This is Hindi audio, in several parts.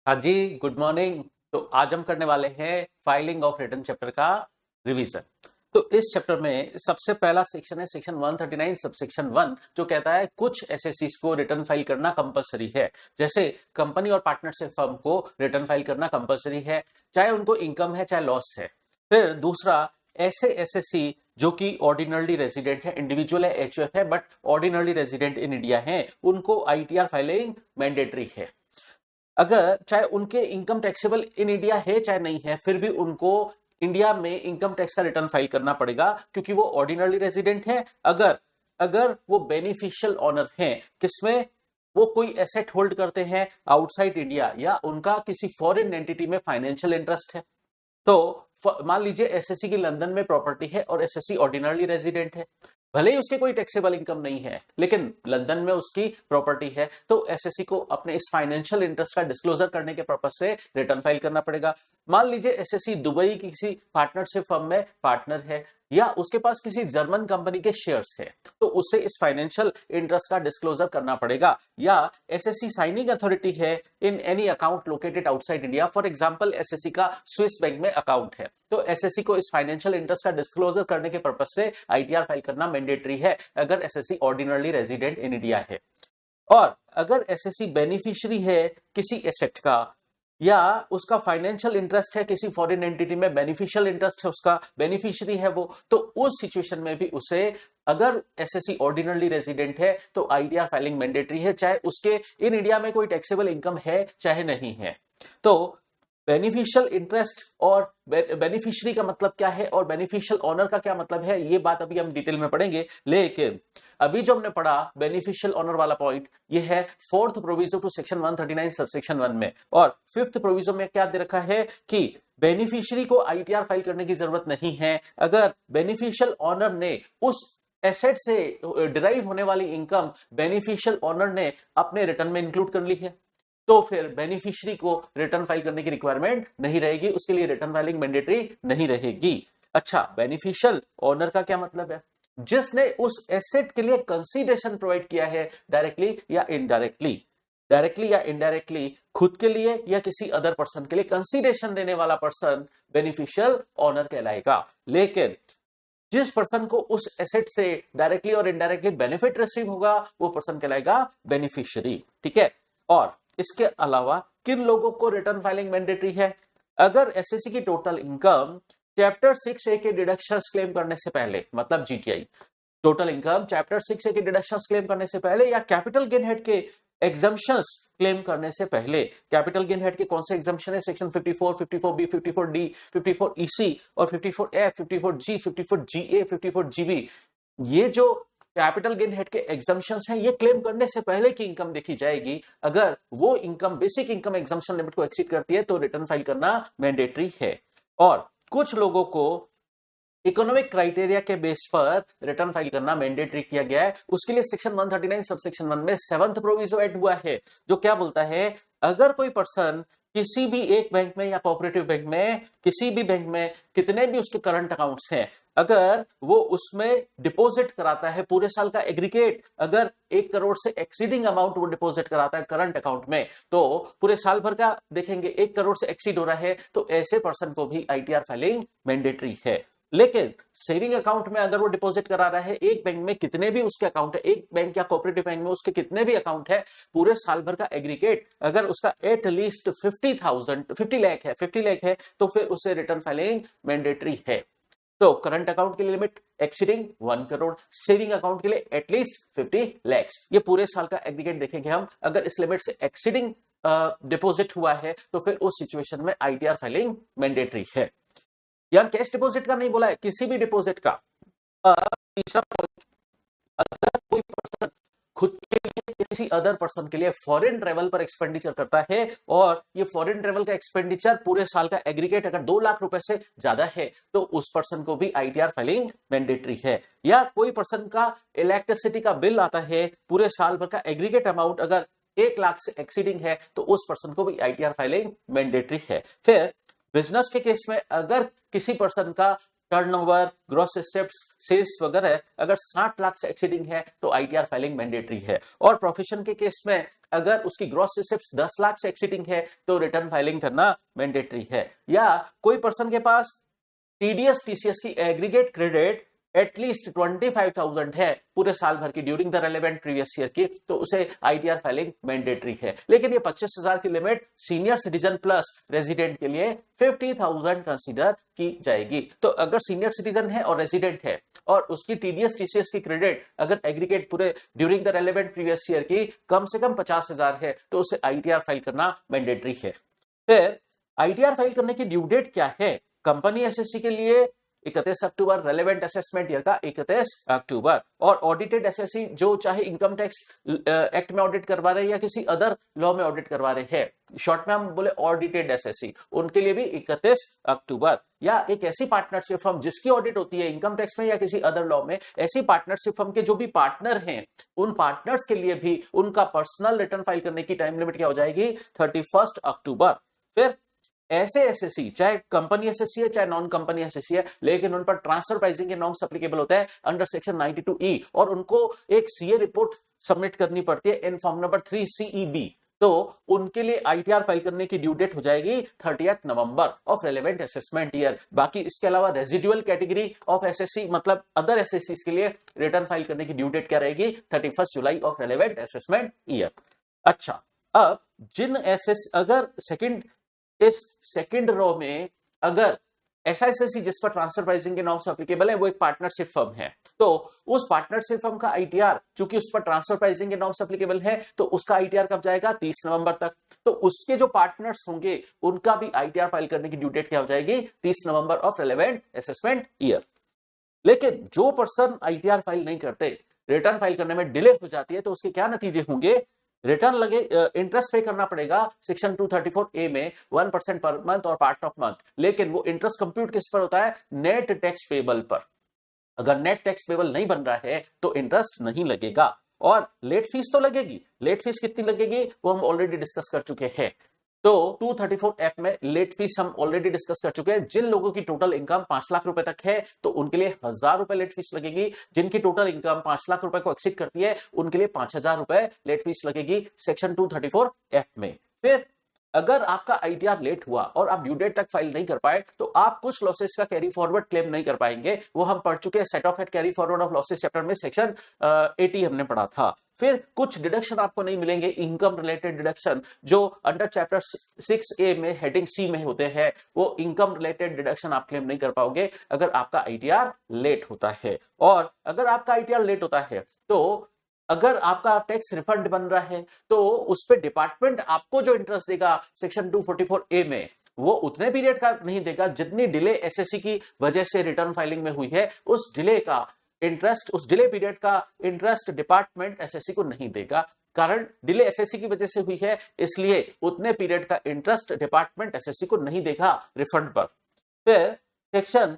हाँ जी, गुड मॉर्निंग। तो आज हम करने वाले हैं फाइलिंग ऑफ रिटर्न चैप्टर का रिवीजन। तो इस चैप्टर में सबसे पहला सेक्शन है सेक्शन 139 सबसेक्शन 1, जो कहता है कुछ एसएससीज को रिटर्न फाइल करना कंपलसरी है। जैसे कंपनी और पार्टनरशिप फर्म को रिटर्न फाइल करना कंपलसरी है, चाहे उनको इनकम है चाहे लॉस है। फिर दूसरा, ऐसे एसएससी जो कि ऑर्डिनरली रेजिडेंट है, इंडिविजुअल है, एचयूएफ है, but ordinarily resident in India है, उनको आईटीआर फाइलिंग मैंडेटरी है। अगर चाहे उनके इनकम टैक्सेबल इन इंडिया है चाहे नहीं है, फिर भी उनको इंडिया में इनकम टैक्स का रिटर्न फाइल करना पड़ेगा, क्योंकि वो ऑर्डिनरी रेजिडेंट है। अगर अगर वो बेनिफिशियल ऑनर हैं, किसमें, वो कोई एसेट होल्ड करते हैं आउटसाइड इंडिया, या उनका किसी फॉरेन एंटिटी में फाइनेंशियल इंटरेस्ट है। तो मान लीजिए एसएससी की लंदन में प्रॉपर्टी है और एसएससी ऑर्डिनरली रेजिडेंट है, भले ही उसके कोई टैक्सेबल इनकम नहीं है, लेकिन लंदन में उसकी प्रॉपर्टी है, तो एसएससी को अपने इस फाइनेंशियल इंटरेस्ट का डिस्क्लोजर करने के पर्पज से रिटर्न फाइल करना पड़ेगा। मान लीजिए एसएससी दुबई की किसी पार्टनरशिप फर्म में पार्टनर है, या उसके पास किसी जर्मन कंपनी के शेयर्स है, तो उससे इस फाइनेंशियल इंटरेस्ट का डिस्क्लोजर करना पड़ेगा। या एसएससी साइनिंग अथॉरिटी है in any account located outside India, for example SSC का स्विस बैंक में अकाउंट है, तो एसएससी को इस फाइनेंशियल इंटरेस्ट का डिस्क्लोजर करने के पर्पज से आईटीआर फाइल करना मैंडेटरी है, अगर SSC ordinarily resident in India है। और अगर एसएससी बेनिफिशियरी है किसी एसेट का, या उसका फाइनेंशियल इंटरेस्ट है किसी फॉरेन एंटिटी में, बेनिफिशियल इंटरेस्ट है उसका, बेनिफिशियरी है वो, तो उस सिचुएशन में भी उसे, अगर एसएससी ऑर्डिनरली रेजिडेंट है, तो आईटीआर फाइलिंग मैंडेटरी है, चाहे उसके इन इंडिया में कोई टैक्सेबल इनकम है चाहे नहीं है। तो बेनिफिशियल इंटरेस्ट और बेनिफिशियरी का मतलब क्या है और बेनिफिशियल ऑनर का क्या मतलब है, ये बात अभी हम डिटेल में पढ़ेंगे। लेकिन अभी जो हमने पढ़ा बेनिफिशियल ऑनर वाला पॉइंट, ये है fourth proviso to section 139 subsection 1 में। और फिफ्थ प्रोविजो में क्या दे रखा है कि बेनिफिशियरी को आईटीआर फाइल करने की जरूरत नहीं है, अगर बेनिफिशियल ऑनर ने उस एसेट से डिराइव होने वाली इनकम बेनिफिशियल ऑनर ने अपने रिटर्न में इंक्लूड कर ली है, तो फिर बेनिफिशियरी को रिटर्न फाइल करने की रिक्वायरमेंट नहीं रहेगी, उसके लिए रिटर्न फाइलिंग मैंडेटरी नहीं रहेगी। अच्छा, बेनिफिशियल ऑनर का क्या मतलब है? जिसने उस एसेट के लिए कंसीडरेशन प्रोवाइड किया है, डायरेक्टली या इनडायरेक्टली। डायरेक्टली या इनडायरेक्टली खुद के लिए या किसी अदर पर्सन के लिए कंसीडरेशन देने वाला पर्सन बेनिफिशियल ऑनर कहलाएगा। लेकिन जिस पर्सन को उस एसेट से डायरेक्टली और इनडायरेक्टली बेनिफिट रिसीव होगा, वो पर्सन कहलाएगा बेनिफिशियरी। ठीक है। और इसके अलावा किन लोगों को रिटर्न फाइलिंग मैंडेटरी है? अगर एसएससी की टोटल इनकम चैप्टर 6A के डिडक्शंस क्लेम करने से पहले, मतलब GTI, total income chapter 6A के डिडक्शंस क्लेम करने से पहले, या कैपिटल गेन हेड के एग्जम्पशंस क्लेम करने से पहले। कैपिटल गेन हेड के कौन से एग्जम्पशन है? सेक्शन 54, 54B, 54D, 54EC और 54F, 54G, 54GA, 54GB। ये जो कैपिटल गेन हेड के एग्जम्पशंस हैं, ये क्लेम करने से पहले की इनकम देखी जाएगी। अगर वो income basic income exemption limit को एक्सीड करती है, तो रिटर्न फाइल करना मैंडेटरी है। और कुछ लोगों को इकोनॉमिक क्राइटेरिया के बेस पर रिटर्न फाइल करना मैंडेटरी किया गया है। उसके लिए सेक्शन 139 सबसेक्शन 1 में 7th प्रोविजो ऐड हुआ है, जो क्या बोलता है, अगर कोई पर्सन किसी भी एक बैंक में या कोऑपरेटिव बैंक में, किसी भी बैंक में कितने भी उसके करंट अकाउंट्स हैं, अगर वो उसमें डिपॉजिट कराता है पूरे साल का एग्रीगेट, अगर 1 करोड़ से एक्सीडिंग अमाउंट वो डिपॉजिट कराता है करंट अकाउंट में, तो पूरे साल भर का देखेंगे 1 करोड़ से एक्सीड हो रहा है, तो ऐसे पर्सन को भी आईटीआर फाइलिंग मैंडेटरी है। लेकिन सेविंग अकाउंट में अगर वो डिपॉजिट करा रहा है, एक बैंक में कितने भी उसके अकाउंट है, एक बैंक या कोऑपरेटिव बैंक में उसके कितने भी अकाउंट है, पूरे साल भर का एग्रीगेट अगर उसका एटलीस्ट 50 लाख है, तो फिर उसे रिटर्न फाइलिंग मैंडेटरी है। तो करंट अकाउंट के लिए limit exceeding 1 crore, saving account के लिए एटलीस्ट 50 लाख, ये पूरे साल का एग्रीगेट देखेंगे हम। अगर इस लिमिट से एक्सीडिंग डिपॉजिट हुआ है, तो फिर उस सिचुएशन में आईटीआर फाइलिंग मैंडेटरी है। यहां कैश डिपॉजिट का नहीं बोला है, किसी भी डिपॉजिट का। तीसरा, अगर कोई पर्सन खुद के लिए किसी अदर पर्सन के लिए फॉरेन ट्रेवल पर एक्सपेंडिचर करता है, और ये फॉरेन ट्रेवल का एक्सपेंडिचर पूरे साल का एग्रीगेट अगर 2 लाख रुपए से ज्यादा है, तो उस पर्सन को भी आईटीआर फाइलिंग मैंडेटरी है। या कोई पर्सन का इलेक्ट्रिसिटी का बिल आता है, पूरे साल भर का एग्रीगेट अमाउंट अगर 1 लाख से एक्सीडिंग है, तो उस पर्सन को भी आईटीआर फाइलिंग मैंडेटरी है। फिर बिजनेस के केस में अगर किसी पर्सन का टर्नओवर, ग्रॉस एसेट्स, सेल्स वगैरह अगर 60 लाख से एक्सीडिंग है, तो आईटीआर फाइलिंग मैंडेटरी है। और प्रोफेशन के केस में अगर उसकी ग्रॉस रिसिप्ट्स 10 लाख से एक्सीडिंग है तो रिटर्न फाइलिंग करना मैंडेटरी है। या कोई पर्सन के पास टीडीएस टीसीएस की एग्रीगेट क्रेडिट एटलीस्ट 25,000 है पूरे साल भर की during the relevant previous year की, तो उसे आईटीआर फाइलिंग मैंडेटरी है। लेकिन ये 25,000 की limit senior citizen plus resident के लिए 50,000 कंसीडर की जाएगी। तो अगर सीनियर सिटीजन है और रेजिडेंट है और उसकी टीडीएस टीसीएस की क्रेडिट अगर एग्रीगेट पूरे during the relevant previous year की कम से कम 50,000 है तो उसे आईटीआर फाइल करना मैंडेटरी है। फिर आईटीआर फाइल करने की ड्यू डेट क्या है? कंपनी एसएससी के लिए 31 अक्टूबर, रेलेवेंट असेसमेंट ईयर का 31 अक्टूबर, और ऑडिटेड एसएससी जो चाहे इनकम टैक्स एक्ट में ऑडिट करवा रहे हैं या किसी अदर लॉ में ऑडिट करवा रहे हैं, शॉर्ट में हम बोले ऑडिटेड एसएससी, उनके लिए भी 31 अक्टूबर। या एक ऐसी पार्टनरशिप फर्म जिसकी ऑडिट होती है इनकम टैक्स में या किसी अदर लॉ में, ऐसी पार्टनरशिप फर्म के जो भी पार्टनर हैं उन पार्टनर्स के लिए भी उनका पर्सनल रिटर्न फाइल करने की टाइम लिमिट क्या हो जाएगी? 31 अक्टूबर। फिर ऐसे एसएससी चाहे कंपनी एसएससी है चाहे नॉन कंपनी एसएससी है, लेकिन उन पर ट्रांसफर प्राइसिंग के नॉर्म्स एप्लीकेबल होते हैं अंडर सेक्शन 92E और उनको एक सीए रिपोर्ट सबमिट करनी पड़ती है इन फॉर्म नंबर 3 CEB। तो उनके लिए आईटीआर फाइल करने की ड्यू डेट हो जाएगी 30 November of relevant assessment year. बाकी इसके अलावा रेजिडुअल कैटेगरी ऑफ एसएससी मतलब अदर एसएससी के लिए रिटर्न फाइल करने की ड्यू डेट क्या रहेगी? 31 July of relevant assessment year. अच्छा, अब जिन एसएस अगर इस सेकंड रो में अगर एसआईएससी जिस पर ट्रांसफर प्राइसिंग के नॉर्म्स एप्लीकेबल है वो एक पार्टनरशिप फर्म है, तो उस पार्टनरशिप फर्म का आईटीआर चूंकि उस पर ट्रांसफर प्राइसिंग के नॉर्म्स एप्लीकेबल है तो उसका आईटीआर कब जाएगा? 30 नवंबर तक। तो उसके जो पार्टनर्स होंगे उनका भी आईटीआर फाइल करने की ड्यू डेट क्या हो जाएगी? 30 November of relevant assessment year. लेकिन जो पर्सन आईटीआर फाइल नहीं करते, रिटर्न फाइल करने में डिले हो जाती है, तो उसके क्या नतीजे होंगे? रिटर्न लगे इंटरेस्ट पे करना पड़ेगा सेक्शन 234A में 1% पर मंथ और पार्ट ऑफ मंथ, लेकिन वो इंटरेस्ट कंप्यूट किस पर होता है? नेट टैक्स पेबल पर। अगर नेट टैक्स पेबल नहीं बन रहा है तो इंटरेस्ट नहीं लगेगा। और लेट फीस तो लगेगी। लेट फीस कितनी लगेगी वो हम ऑलरेडी डिस्कस कर चुके हैं। तो 234 में लेट फीस हम ऑलरेडी डिस्कस कर चुके हैं। जिन लोगों की टोटल इनकम 5 लाख रुपए तक है तो उनके लिए 1,000 रुपए लेट फीस लगेगी। जिनकी टोटल इनकम 5 लाख रुपए को एक्सीड करती है उनके लिए 5,000 रुपए लेट फीस लगेगी सेक्शन 234 में। फिर अगर आपका आईटीआर लेट हुआ और आप ड्यू डेट तक फाइल नहीं कर पाए तो आप कुछ लॉसेस का कैरी फॉरवर्ड क्लेम नहीं कर पाएंगे। वो हम पढ़ चुके हैं, set off at carry forward of losses chapter में सेक्शन 80 हमने पढ़ा था। फिर कुछ डिडक्शन आपको नहीं मिलेंगे, इनकम रिलेटेड डिडक्शन जो अंडर चैप्टर 6A में हेडिंग C में होते हैं, वो इनकम रिलेटेड डिडक्शन आप क्लेम नहीं कर पाओगे अगर आपका आईटीआर लेट होता है। और अगर आपका आईटीआर लेट होता है तो अगर आपका टैक्स रिफंड बन रहा है तो उस पर डिपार्टमेंट आपको जो इंटरेस्ट देगा सेक्शन 244A में वो उतने पीरियड का नहीं देगा जितनी डिले एसएससी की वजह से रिटर्न फाइलिंग में हुई है। उस डिले का इंटरेस्ट, उस डिले पीरियड का इंटरेस्ट डिपार्टमेंट एसएससी को नहीं देगा। कारण डिले एसएससी की वजह से हुई है इसलिए उतने पीरियड का इंटरेस्ट डिपार्टमेंट एसएससी को नहीं देगा रिफंड पर। फिर section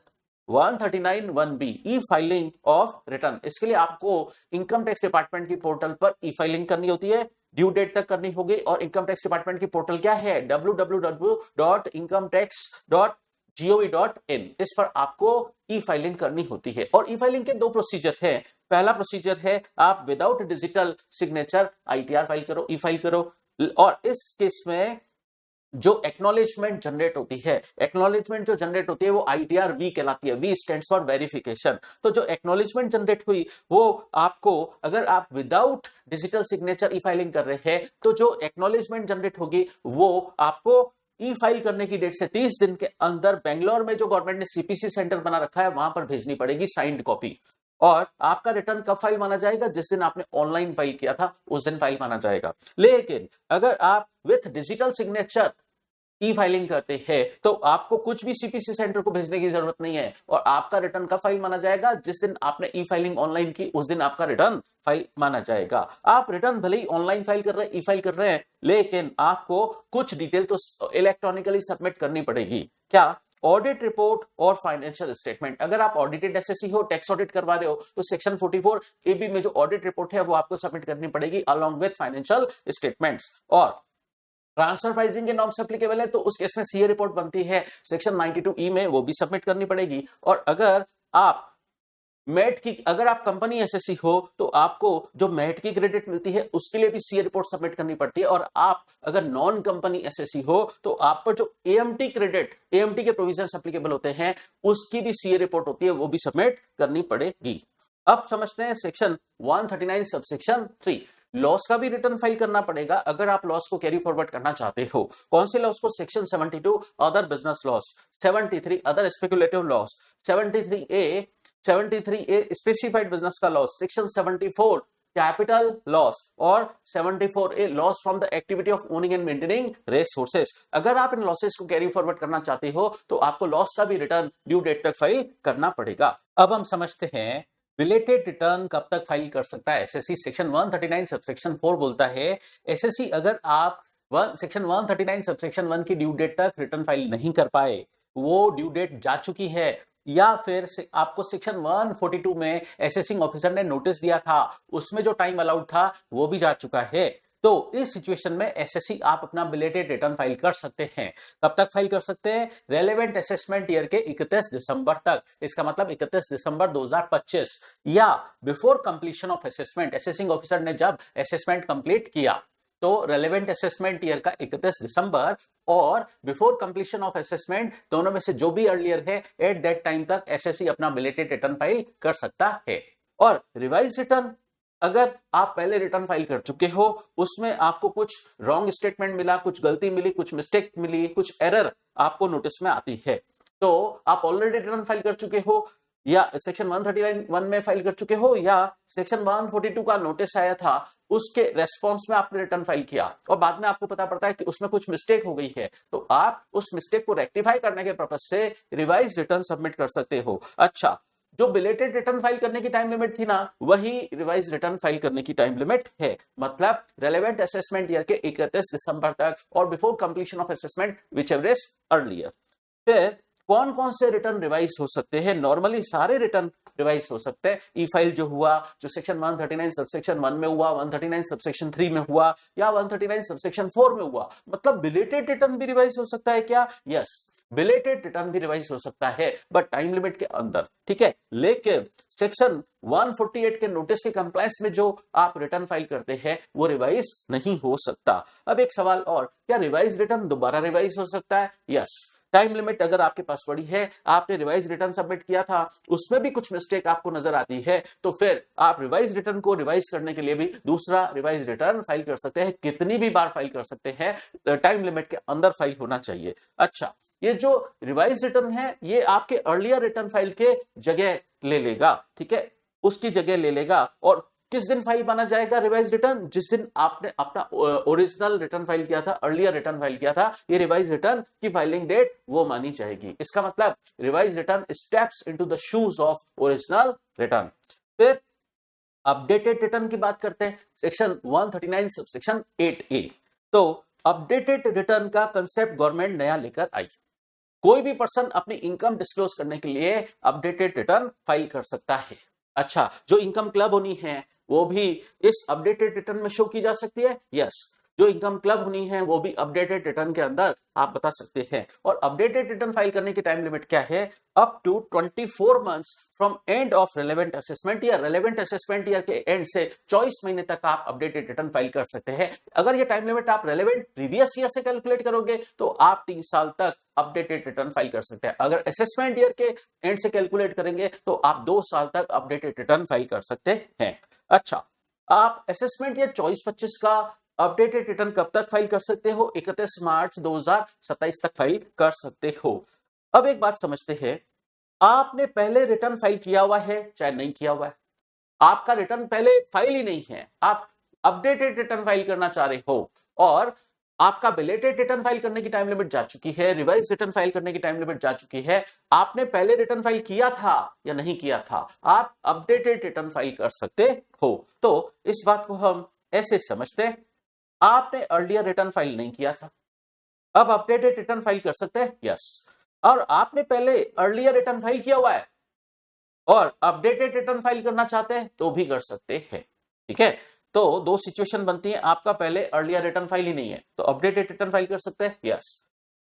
139(1)B E filing of return, इसके लिए आपको इनकम टैक्स डिपार्टमेंट की पोर्टल पर ई फाइलिंग करनी होती है, ड्यू डेट तक करनी होगी। और इनकम टैक्स डिपार्टमेंट की पोर्टल क्या है? www.incometax.gov.in। इस पर आपको ई फाइलिंग करनी होती है। और ई फाइलिंग के दो प्रोसीजर है। पहला प्रोसीजर है आप without digital signature ITR file करो, ई फाइल करो। और इस केस में जो एक्नॉलेजमेंट जनरेट होती है, एक्नॉलेजमेंट जो जनरेट होती है वो आईटीआर वी कहलाती है। V stands for verification. तो जो एक्नॉलेजमेंट जनरेट हुई वो आपको, अगर आप without digital signature e filing कर रहे हैं तो जो एक्नॉलेजमेंट जनरेट होगी वो आपको ई फाइल करने की डेट से 30 दिन के अंदर बेंगलोर में जो गवर्नमेंट ने सीपीसी सेंटर बना रखा है वहां पर भेजनी पड़ेगी साइंड कॉपी। और आपका रिटर्न कब फाइल माना जाएगा? जिस दिन आपने ऑनलाइन फाइल किया था उस दिन फाइल माना जाएगा। लेकिन अगर आप with digital signature e filing करते हैं तो आपको कुछ भी सीपीसी सेंटर को भेजने की जरूरत नहीं है और आपका रिटर्न कब फाइल माना जाएगा? जिस दिन आपने ई फाइलिंग ऑनलाइन की उस दिन आपका रिटर्न फाइल माना जाएगा। आप रिटर्न भले ही ऑनलाइन फाइल कर रहे हैं, ई फाइल कर रहे हैं, लेकिन आपको कुछ डिटेल तो इलेक्ट्रॉनिकली सबमिट करनी पड़ेगी। क्या? ऑडिट रिपोर्ट और फाइनेंशियल स्टेटमेंट। अगर आप ऑडिटेड एसएससी हो, टैक्स ऑडिट करवा रहे हो तो सेक्शन 44AB में जो ऑडिट रिपोर्ट है वो आपको सबमिट करनी पड़ेगी अलॉन्ग विथ फाइनेंशियल स्टेटमेंट्स। और ट्रांसफर प्राइसिंग के नॉर्म्स एप्लीकेबल है तो उस केस में सीए रिपोर्ट बनती है सेक्शन 92E में, वो भी सबमिट करनी पड़ेगी। और अगर आप मैट की, अगर आप कंपनी एसएससी हो तो आपको जो मैट की क्रेडिट मिलती है उसके लिए भी सीए रिपोर्ट सबमिट करनी पड़ती है, और आप अगर नॉन कंपनी एसएससी हो तो आप पर जो एएमटी क्रेडिट, एएमटी के प्रोविजंस एप्लीकेबल होते हैं उसकी भी सीए रिपोर्ट होती है, वो भी सबमिट करनी पड़ेगी। अब समझते हैं सेक्शन 139 सबसेक्शन 3, लॉस का भी रिटर्न फाइल करना पड़ेगा अगर आप लॉस को कैरी फॉरवर्ड करना चाहते हो। कौन से लॉस को? Section 72 other business loss, 73 other speculative loss, 73A specified business का लॉस, सेक्शन 74 कैपिटल लॉस और 74A loss from the activity of owning and maintaining resources. अगर आप इन लॉसेस को कैरी फॉरवर्ड करना चाहते हो तो आपको लॉस का भी रिटर्न ड्यू डेट तक फाइल करना पड़ेगा। अब हम समझते हैं रिलेटेड रिटर्न कब तक फाइल कर सकता है एसएससी। सेक्शन 139 सबसेक्शन 4 बोलता है एसएससी अगर आप सेक्शन 139 सबसेक्शन 1 की ड्यू डेट तक रिटर्न फाइल नहीं कर पाए, वो ड्यू डेट जा चुकी है, या फिर आपको सेक्शन 142 में असेसिंग ऑफिसर ने नोटिस दिया था उसमें जो टाइम अलाउड था वो भी जा चुका है, तो इस सिचुएशन में एसएससी आप अपना बिलेटेड रिटर्न फाइल कर सकते हैं। कब तक फाइल कर सकते हैं? रेलेवेंट असेसमेंट ईयर के 31 दिसंबर तक। इसका मतलब 31 दिसंबर 2025 या before completion of assessment. Assessing officer ने जब असेसमेंट कंप्लीट किया तो रेलेवेंट असेसमेंट ईयर का 31 दिसंबर और बिफोर कंप्लीशन ऑफ असेसमेंट, दोनों में से जो भी अर्लियर है एट दैट टाइम तक एसएससी अपना बिलेटेड रिटर्न फाइल कर सकता है। और रिवाइज रिटर्न, अगर आप पहले रिटर्न फाइल कर चुके हो, उसमें आपको कुछ रॉन्ग स्टेटमेंट मिला, कुछ गलती मिली, कुछ मिस्टेक मिली, कुछ एरर आपको नोटिस में आती है, तो आप ऑलरेडी रिटर्न फाइल कर चुके हो या सेक्शन 139(1) में फाइल कर चुके हो या सेक्शन 142 का नोटिस आया था उसके रेस्पॉन्स में आपने रिटर्न फाइल किया और बाद में आपको पता पड़ता है कि उसमें कुछ मिस्टेक हो गई है, तो आप उस मिस्टेक को रेक्टिफाई करने के पर्पज से रिवाइज रिटर्न सबमिट कर सकते हो। अच्छा, जो बिलेटेड रिटर्न फाइल करने की टाइम लिमिट थी ना, वही रिवाइज रिटर्न फाइल करने की टाइम लिमिट है, मतलब रेलेवेंट असेसमेंट ईयर के 31 दिसंबर तक और before completion of assessment whichever is earlier. फिर कौन कौन से रिटर्न रिवाइज हो सकते हैं? नॉर्मली सारे रिटर्न रिवाइज हो सकते हैं। ई फाइल जो हुआ, जो सेक्शन 139 सबसेक्शन 1 में हुआ, 139 सबसेक्शन 3 में हुआ या 139 सबसेक्शन 4 में हुआ, मतलब बिलेटेड रिटर्न भी रिवाइज हो सकता है क्या? यस, बिलेटेड रिटर्न भी रिवाइज हो सकता है, बट टाइम लिमिट के अंदर, ठीक है। लेकिन सेक्शन 148 के नोटिस के कंप्लायंस में जो आप रिटर्न फाइल करते हैं वो रिवाइज नहीं हो सकता। अब एक सवाल और, क्या रिवाइज रिटर्न दोबारा रिवाइज हो सकता है? यस, टाइम लिमिट अगर आपके पास पड़ी है, आपने रिवाइज रिटर्न सबमिट किया था, उसमें भी कुछ मिस्टेक आपको नजर आती है, तो फिर आप रिवाइज रिटर्न को रिवाइज करने के लिए भी दूसरा रिवाइज रिटर्न फाइल कर सकते हैं। कितनी भी बार फाइल कर सकते हैं, टाइम लिमिट के अंदर फाइल होना चाहिए। अच्छा, ये जो रिवाइज रिटर्न है ये आपके अर्लियर रिटर्न फाइल के जगह ले लेगा, ठीक है, उसकी जगह ले लेगा। और किस दिन फाइल माना जाएगा रिवाइज रिटर्न? जिस दिन आपने अपना ओरिजिनल रिटर्न फाइल किया था, अर्लियर रिटर्न फाइल किया था, ये रिवाइज रिटर्न की फाइलिंग डेट वो मानी जाएगी। इसका मतलब revise return steps into the shoes of original return. फिर अपडेटेड रिटर्न की बात करते हैं, सेक्शन 139 सबसेक्शन 8A। तो अपडेटेड रिटर्न का कंसेप्ट गवर्नमेंट नया लेकर आई। कोई भी पर्सन अपनी इनकम डिस्क्लोज करने के लिए अपडेटेड रिटर्न फाइल कर सकता है। अच्छा, जो इनकम क्लब होनी है वो भी इस अपडेटेड रिटर्न में शो की जा सकती है। यस, जो इनकम क्लब होनी है वो भी अपडेटेड रिटर्न के अंदर आप बता सकते हैं। और अपडेटेड रिटर्न फाइल करने की टाइम लिमिट क्या है? Up to 24 months from end of relevant assessment year. Relevant assessment year के एंड से 24 महीने तक आप अपडेटेड रिटर्न फाइल कर सकते हैं। अगर ये टाइम लिमिट आप रेलेवेंट प्रीवियस ईयर से कैलकुलेट करोगे तो आप 3 साल तक अपडेटेड रिटर्न फाइल कर सकते हैं। अगर असेसमेंट ईयर के एंड से कैलकुलेट करेंगे तो आप 2 साल तक अपडेटेड रिटर्न फाइल कर सकते हैं। अच्छा, आप असेसमेंट ईयर 24-25 का अपडेटेड रिटर्न कब तक फाइल कर सकते हो? 31 मार्च 2027 तक फाइल कर सकते हो। अब एक बात समझते हैं, आपने पहले रिटर्न फाइल किया हुआ है चाहे नहीं किया हुआ है, आपका रिटर्न पहले फाइल ही नहीं है, आप अपडेटेड रिटर्न फाइल करना चाह रहे हो और आपका बिलेटेड रिटर्न फाइल करने की टाइम लिमिट जा चुकी है, रिवाइज रिटर्न फाइल करने की टाइम लिमिट जा चुकी है, आपने पहले रिटर्न फाइल किया था या नहीं किया था, आप अपडेटेड रिटर्न फाइल कर सकते हो। तो इस बात को हम ऐसे समझते हैं, आपने अर्लियर रिटर्न फाइल नहीं किया था, अब अपडेटेड रिटर्न फाइल कर सकते हैं। यस, और आपने पहले अर्लियर रिटर्न फाइल किया हुआ है और अपडेटेड रिटर्न फाइल करना चाहते हैं तो भी कर सकते हैं, ठीक है। तो 2 सिचुएशन बनती है, आपका पहले अर्लियर रिटर्न फाइल ही नहीं है तो अपडेटेड रिटर्न फाइल कर सकते हैं। यस,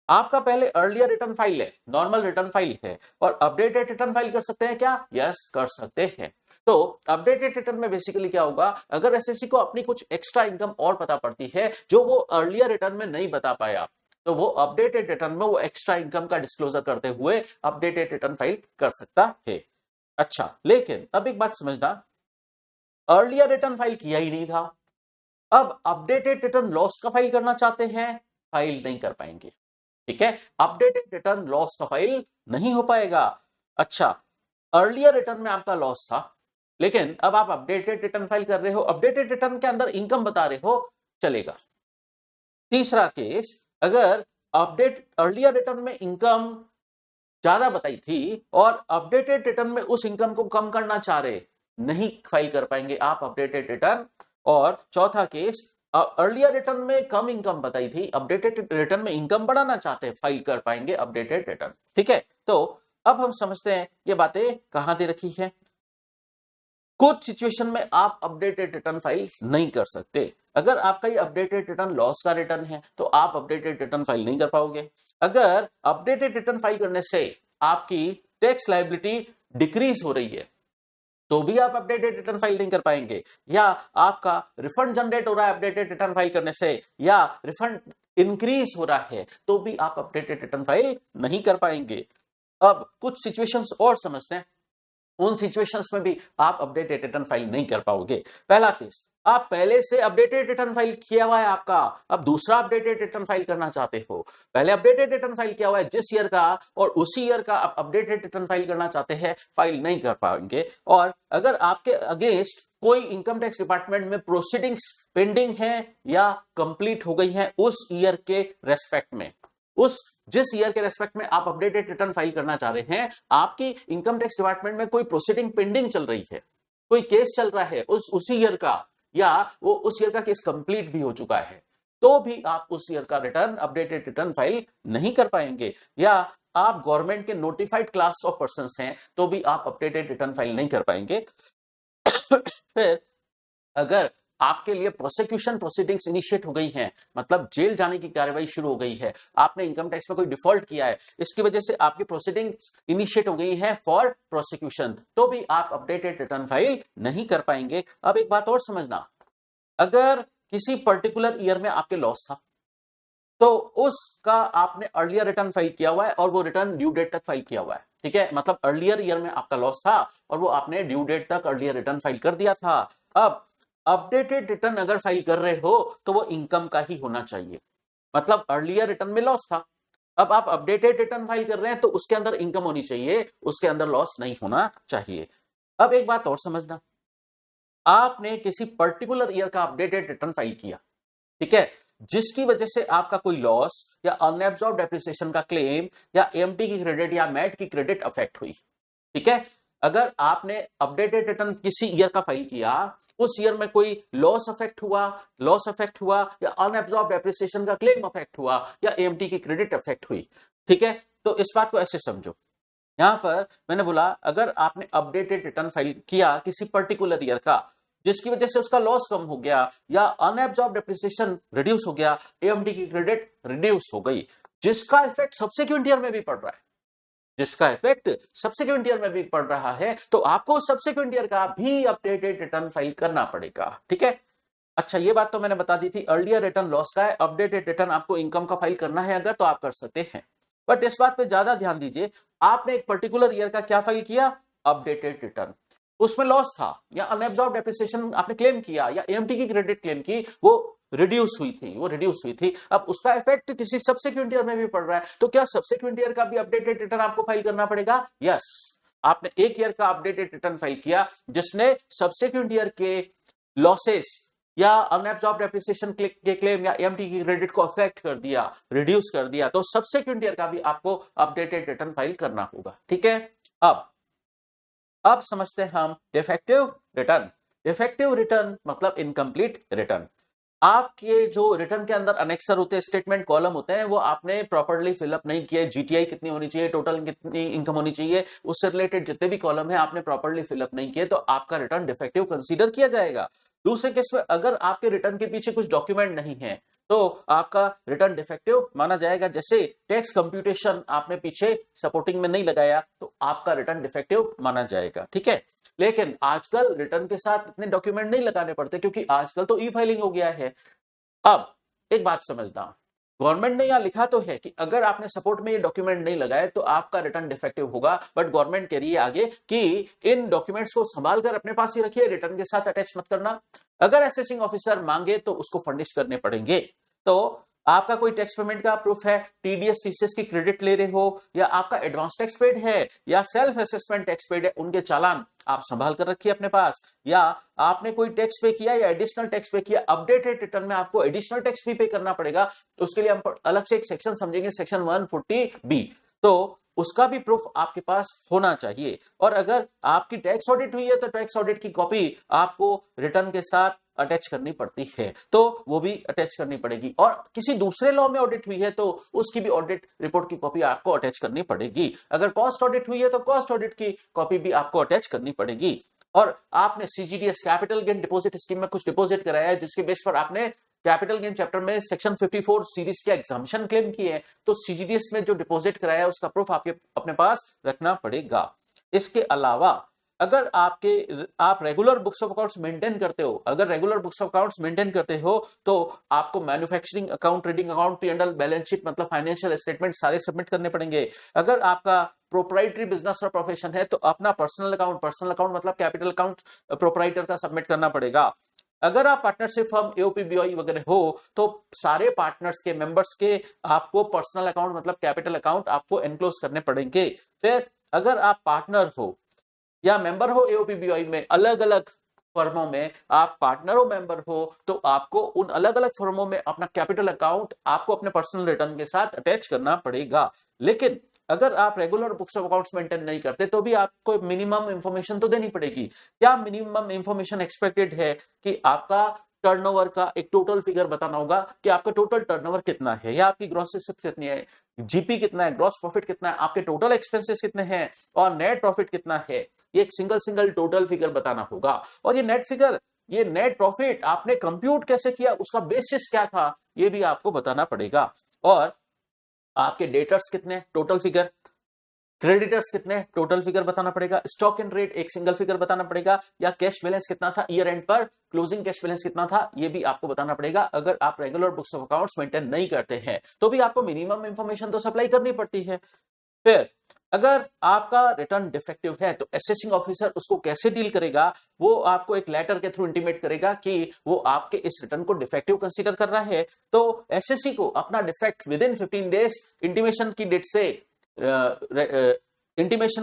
आपका पहले अर्लियर रिटर्न फाइल है, नॉर्मल रिटर्न फाइल है, और अपडेटेड रिटर्न फाइल कर सकते हैं क्या? यस, कर सकते हैं। तो अपडेटेड रिटर्न में बेसिकली क्या होगा, अगर एसएससी को अपनी कुछ एक्स्ट्रा इनकम और पता पड़ती है जो वो अर्लियर रिटर्न में नहीं बता पाया, तो वो अपडेटेड रिटर्न में वो एक्स्ट्रा इनकम का डिस्क्लोजर करते हुए अपडेटेड रिटर्न फाइल कर सकता है। अच्छा, लेकिन अब एक बात समझना, अर्लियर रिटर्न फाइल किया ही नहीं था, अब अपडेटेड रिटर्न लॉस का फाइल करना चाहते हैं, फाइल नहीं कर पाएंगे। ठीक है, अपडेटेड रिटर्न लॉस का फाइल नहीं हो पाएगा। अच्छा, अर्लियर रिटर्न में आपका लॉस था, लेकिन अब आप अपडेटेड रिटर्न फाइल कर रहे हो, अपडेटेड रिटर्न के अंदर इनकम बता रहे हो, चलेगा। तीसरा केस, अगर अपडेट अर्लियर रिटर्न में इनकम ज्यादा बताई थी और अपडेटेड रिटर्न में उस इनकम को कम करना चाह रहे, नहीं फाइल कर पाएंगे आप अपडेटेड रिटर्न। और चौथा केस, अर्लियर रिटर्न में कम इनकम बताई थी, अपडेटेड रिटर्न में इनकम बढ़ाना चाहते हैं, फाइल कर पाएंगे अपडेटेड रिटर्न। ठीक है, तो अब हम समझते हैं ये बातें कहां दे रखी है। कुछ सिचुएशन में आप अपडेटेड रिटर्न फाइल नहीं कर सकते। अगर आपका ये अपडेटेड रिटर्न लॉस का रिटर्न है तो आप अपडेटेड रिटर्न फाइल नहीं कर पाओगे। अगर अपडेटेड रिटर्न फाइल करने से आपकी टैक्स लायबिलिटी डिक्रीज हो रही है तो भी आप अपडेटेड रिटर्न फाइल नहीं कर पाएंगे, या आपका रिफंड जनरेट हो रहा है अपडेटेड रिटर्न फाइल करने से, या रिफंड इंक्रीज हो रहा है तो भी आप अपडेटेड रिटर्न फाइल नहीं कर पाएंगे। अब कुछ सिचुएशंस और समझते हैं, उन सिचुएशंस में भी आप अपडेटेड रिटर्न फाइल नहीं कर पाओगे। पहला केस, आप पहले से अपडेटेड रिटर्न फाइल किया हुआ है आपका, अब दूसरा अपडेटेड रिटर्न फाइल करना चाहते हो। पहले अपडेटेड रिटर्न फाइल किया हुआ है जिस ईयर का, और उसी ईयर का आप अपडेटेड रिटर्न फाइल करना चाहते हैं, फाइल नहीं कर पाएंगे। और अगर आपके अगेंस्ट कोई इनकम टैक्स डिपार्टमेंट में प्रोसीडिंग्स पेंडिंग है या कंप्लीट हो गई है उस ईयर के रेस्पेक्ट में, उस जिस ईयर के रेस्पेक्ट में आप अपडेटेड रिटर्न फाइल करना चाह रहे हैं, आपकी इनकम टैक्स डिपार्टमेंट में कोई प्रोसीडिंग पेंडिंग चल रही है, कोई केस चल रहा है उसी ईयर का, या वो उस ईयर का केस कंप्लीट भी हो चुका है, तो भी आप उस ईयर का रिटर्न अपडेटेड रिटर्न फाइल नहीं कर पाएंगे। या आप गवर्नमेंट के नोटिफाइड क्लास ऑफ पर्संस हैं तो भी आप अपडेटेड रिटर्न फाइल नहीं कर पाएंगे। फिर अगर आपके लिए प्रोसिक्यूशन प्रोसीडिंग्स इनिशिएट हो गई हैं, मतलब जेल जाने की कार्रवाई शुरू हो गई है, आपने इनकम टैक्स में कोई डिफॉल्ट किया है, इसकी वजह से आपकी प्रोसीडिंग्स इनिशिएट हो गई है फॉर प्रोसिक्यूशन, तो भी आप अपडेटेड रिटर्न फाइल नहीं कर पाएंगे। अब एक बात और समझना, अगर किसी पर्टिकुलर ईयर में आपके लॉस था तो उसका आपने अर्लियर रिटर्न फाइल किया हुआ है और वो रिटर्न ड्यू डेट तक फाइल किया हुआ है। ठीक है, मतलब अर्लियर ईयर में आपका लॉस था और वो आपने ड्यू डेट तक अर्लियर रिटर्न फाइल कर दिया था। अब अपडेटेड रिटर्न अगर फाइल कर रहे हो तो वो इनकम का ही होना चाहिए, मतलब अर्लियर रिटर्न में लॉस था, अब आप अपडेटेड रिटर्न फाइल कर रहे हैं तो उसके अंदर इनकम होनी चाहिए, उसके अंदर लॉस नहीं होना चाहिए। अब एक बात और समझना, आपने किसी पर्टिकुलर ईयर का अपडेटेड रिटर्न फाइल किया, ठीक है, जिसकी वजह से आपका कोई लॉस या अनएब्सॉर्ब्ड डेप्रिसिएशन का क्लेम या एएमटी की क्रेडिट या मैट की क्रेडिट अफेक्ट हुई। ठीक है, अगर आपने अपडेटेड रिटर्न किसी ईयर का फाइल किया, उस ईयर में कोई लॉस अफेक्ट हुआ या अनएब्सॉर्ब्ड डेप्रिसिएशन का क्लेम अफेक्ट हुआ या एएमटी की क्रेडिट अफेक्ट हुई, ठीक है, तो इस बात को ऐसे समझो, यहां पर मैंने बोला अगर आपने अपडेटेड रिटर्न फाइल किया किसी पर्टिकुलर ईयर का जिसकी वजह से उसका लॉस कम हो गया या अनएब्सॉर्ब्ड डेप्रिसिएशन रिड्यूस हो गया, एएमटी की क्रेडिट रिड्यूस हो गई, जिसका इफेक्ट सब्सिक्वेंट ईयर में भी पड़ रहा है, जिसका इफेक्ट सब्सिक्वेंट ईयर में भी पड़ रहा है, तो आपको सब्सिक्वेंट ईयर का भी अपडेटेड रिटर्न फाइल करना पड़ेगा। ठीक है, अच्छा ये बात तो मैंने बता दी थी, अर्लियर रिटर्न लॉस का है, अपडेटेड रिटर्न आपको इनकम का फाइल करना है अगर तो आप कर सकते हैं, बट इस बात पे ज्यादा ध्यान दीजिए, आपने एक पर्टिकुलर ईयर का क्या फाइल किया, अपडेटेड रिटर्न, उसमें लॉस था या अनएब्सॉर्ब्ड डेप्रिसिएशन आपने क्लेम किया या एएमटी की क्रेडिट क्लेम की, वो रिड्यूस हुई थी, अब उसका इफेक्ट किसी सब्सिक्वेंट ईयर में भी पड़ रहा है, तो क्या सब्सिक्वेंट ईयर का भी अपडेटेड रिटर्न आपको फाइल करना पड़ेगा? यस, आपने एक ईयर का अपडेटेड रिटर्न फाइल किया जिसने सब्सिक्वेंट ईयर के लॉसेस या अनएब्सॉर्ब्ड डेप्रिसिएशन के क्लेम या एएमटी की क्रेडिट को अफेक्ट कर दिया, रिड्यूस कर दिया, तो सब्सिक्वेंट ईयर का भी आपको अपडेटेड रिटर्न फाइल करना होगा। ठीक है, अब समझते हैं हम डिफेक्टिव रिटर्न। डिफेक्टिव रिटर्न मतलब इनकम्प्लीट रिटर्न। आपके जो रिटर्न के अंदर अनेक्सर होते हैं, स्टेटमेंट कॉलम होते हैं, वो आपने प्रॉपर्ली फिलअप नहीं किए, जीटीआई कितनी होनी चाहिए, टोटल कितनी इनकम होनी चाहिए, उससे रिलेटेड जितने भी कॉलम है आपने प्रॉपर्ली फिलअप नहीं किए, तो आपका रिटर्न डिफेक्टिव कंसीडर किया जाएगा। दूसरे केस में अगर आपके रिटर्न के पीछे कुछ डॉक्यूमेंट नहीं है तो आपका रिटर्न डिफेक्टिव माना जाएगा। जैसे टैक्स कंप्यूटेशन आपने पीछे सपोर्टिंग में नहीं लगाया तो आपका रिटर्न डिफेक्टिव माना जाएगा, ठीक है। लेकिन आजकल रिटर्न के साथ इतने डॉक्यूमेंट नहीं लगाने पड़ते क्योंकि आजकल तो ई फाइलिंग हो गया है। अब एक बात समझना, गवर्नमेंट ने यहां लिखा तो है कि अगर आपने सपोर्ट में ये डॉक्यूमेंट नहीं लगाए तो आपका रिटर्न डिफेक्टिव होगा, बट गवर्नमेंट कह रही है आगे कि इन डॉक्यूमेंट्स को संभाल कर अपने पास ही रखिए, रिटर्न के साथ अटैच मत करना। अगर असेसिंग ऑफिसर मांगे तो उसको फर्निश करने पड़ेंगे। तो आपका कोई टैक्स पेमेंट का प्रूफ है, टीडीएस टीसीएस की क्रेडिट ले रहे हो, या आपका एडवांस टैक्स पेड है, या सेल्फ असेसमेंट टैक्स पेड है, उनके चालान आप संभाल कर रखिए अपने पास। या आपने कोई टैक्स पे किया या एडिशनल टैक्स पे किया, अपडेटेड रिटर्न में आपको एडिशनल टैक्स भी पे करना पड़ेगा, उसके लिए हम अलग से एक सेक्शन समझेंगे, सेक्शन 140B। तो उसका भी प्रूफ आपके पास होना चाहिए। और अगर आपकी टैक्स ऑडिट हुई है तो टैक्स ऑडिट की कॉपी आपको रिटर्न के साथ अटैच करनी पड़ती है, तो वो भी अटैच करनी पड़ेगी। और किसी दूसरे लॉ में ऑडिट हुई है तो उसकी भी ऑडिट रिपोर्ट की कॉपी आपको अटैच करनी पड़ेगी। अगर कॉस्ट ऑडिट हुई है तो कॉस्ट ऑडिट की कॉपी भी आपको अटैच करनी पड़ेगी। और आपने सीजीडीएस कैपिटल गेन डिपॉजिट स्कीम में कुछ डिपॉजिट कराया है जिसके बेस पर आपने कैपिटल गेन चैप्टर में सेक्शन 54 सीरीज के एग्जामिशन क्लेम किए हैं, तो सीजीडीएस में जो डिपॉजिट कराया है उसका प्रूफ आपके अपने पास रखना पड़ेगा। इसके अलावा अगर आप regular books of accounts maintain करते हो, अगर regular books of accounts maintain करते हो तो आपको manufacturing account, trading account, P and L, balance sheet मतलब फाइनेंशियल स्टेटमेंट सारे सबमिट करने पड़ेंगे। अगर आपका प्रोप्राइटरी बिजनेस और प्रोफेशन है तो अपना पर्सनल अकाउंट मतलब कैपिटल अकाउंट प्रोप्राइटर का सबमिट करना पड़ेगा। अगर आप पार्टनरशिप फर्म, एओपीबीवाई वगैरह हो तो सारे पार्टनर्स के मेंबर्स के आपको पर्सनल अकाउंट मतलब कैपिटल अकाउंट आपको एनक्लोज करने पड़ेंगे। फिर अगर आप पार्टनर हो या मेंबर हो एओपीबीवाई में, अलग अलग फर्मों में आप पार्टनर हो, मेंबर हो, तो आपको उन अलग अलग फर्मों में अपना कैपिटल अकाउंट आपको अपने पर्सनल रिटर्न के साथ अटैच करना पड़ेगा। लेकिन अगर आप regular books of accounts maintain नहीं करते तो भी आपको मिनिमम इंफॉर्मेशन तो देनी पड़ेगी। क्या मिनिमम इंफॉर्मेशन एक्सपेक्टेड है कि आपका टर्नओवर का एक टोटल फिगर बताना होगा कि आपका टोटल टर्नओवर कितना है, या आपकी ग्रॉस रिसीप्ट कितनी है, जीपी कितना है, ग्रॉस प्रॉफिट कितना है, आपके टोटल एक्सपेंसेस कितने हैं और नेट प्रॉफिट कितना है। ये एक सिंगल टोटल फिगर बताना होगा। और ये नेट फिगर, ये नेट प्रॉफिट आपने कंप्यूट कैसे किया, उसका बेसिस क्या था, ये भी आपको बताना पड़ेगा। और आपके डेटर्स कितने, टोटल फिगर, क्रेडिटर्स कितने, टोटल फिगर बताना पड़ेगा। स्टॉक इन रेट एक सिंगल फिगर बताना पड़ेगा। या कैश बैलेंस कितना था ईयर एंड पर, क्लोजिंग कैश बैलेंस कितना था, ये भी आपको बताना पड़ेगा। अगर आप regular books of accounts maintain नहीं करते हैं तो भी आपको मिनिमम इंफॉर्मेशन तो सप्लाई करनी पड़ती है। फिर अगर आपका रिटर्न डिफेक्टिव है तो असेसिंग ऑफिसर उसको कैसे डील करेगा, वो आपको एक लेटर के थ्रू इंटीमेट करेगा कि वो आपके इस रिटर्न को डिफेक्टिव कंसीडर कर रहा है। तो एसएससी को अपना defect with in 15 days intimation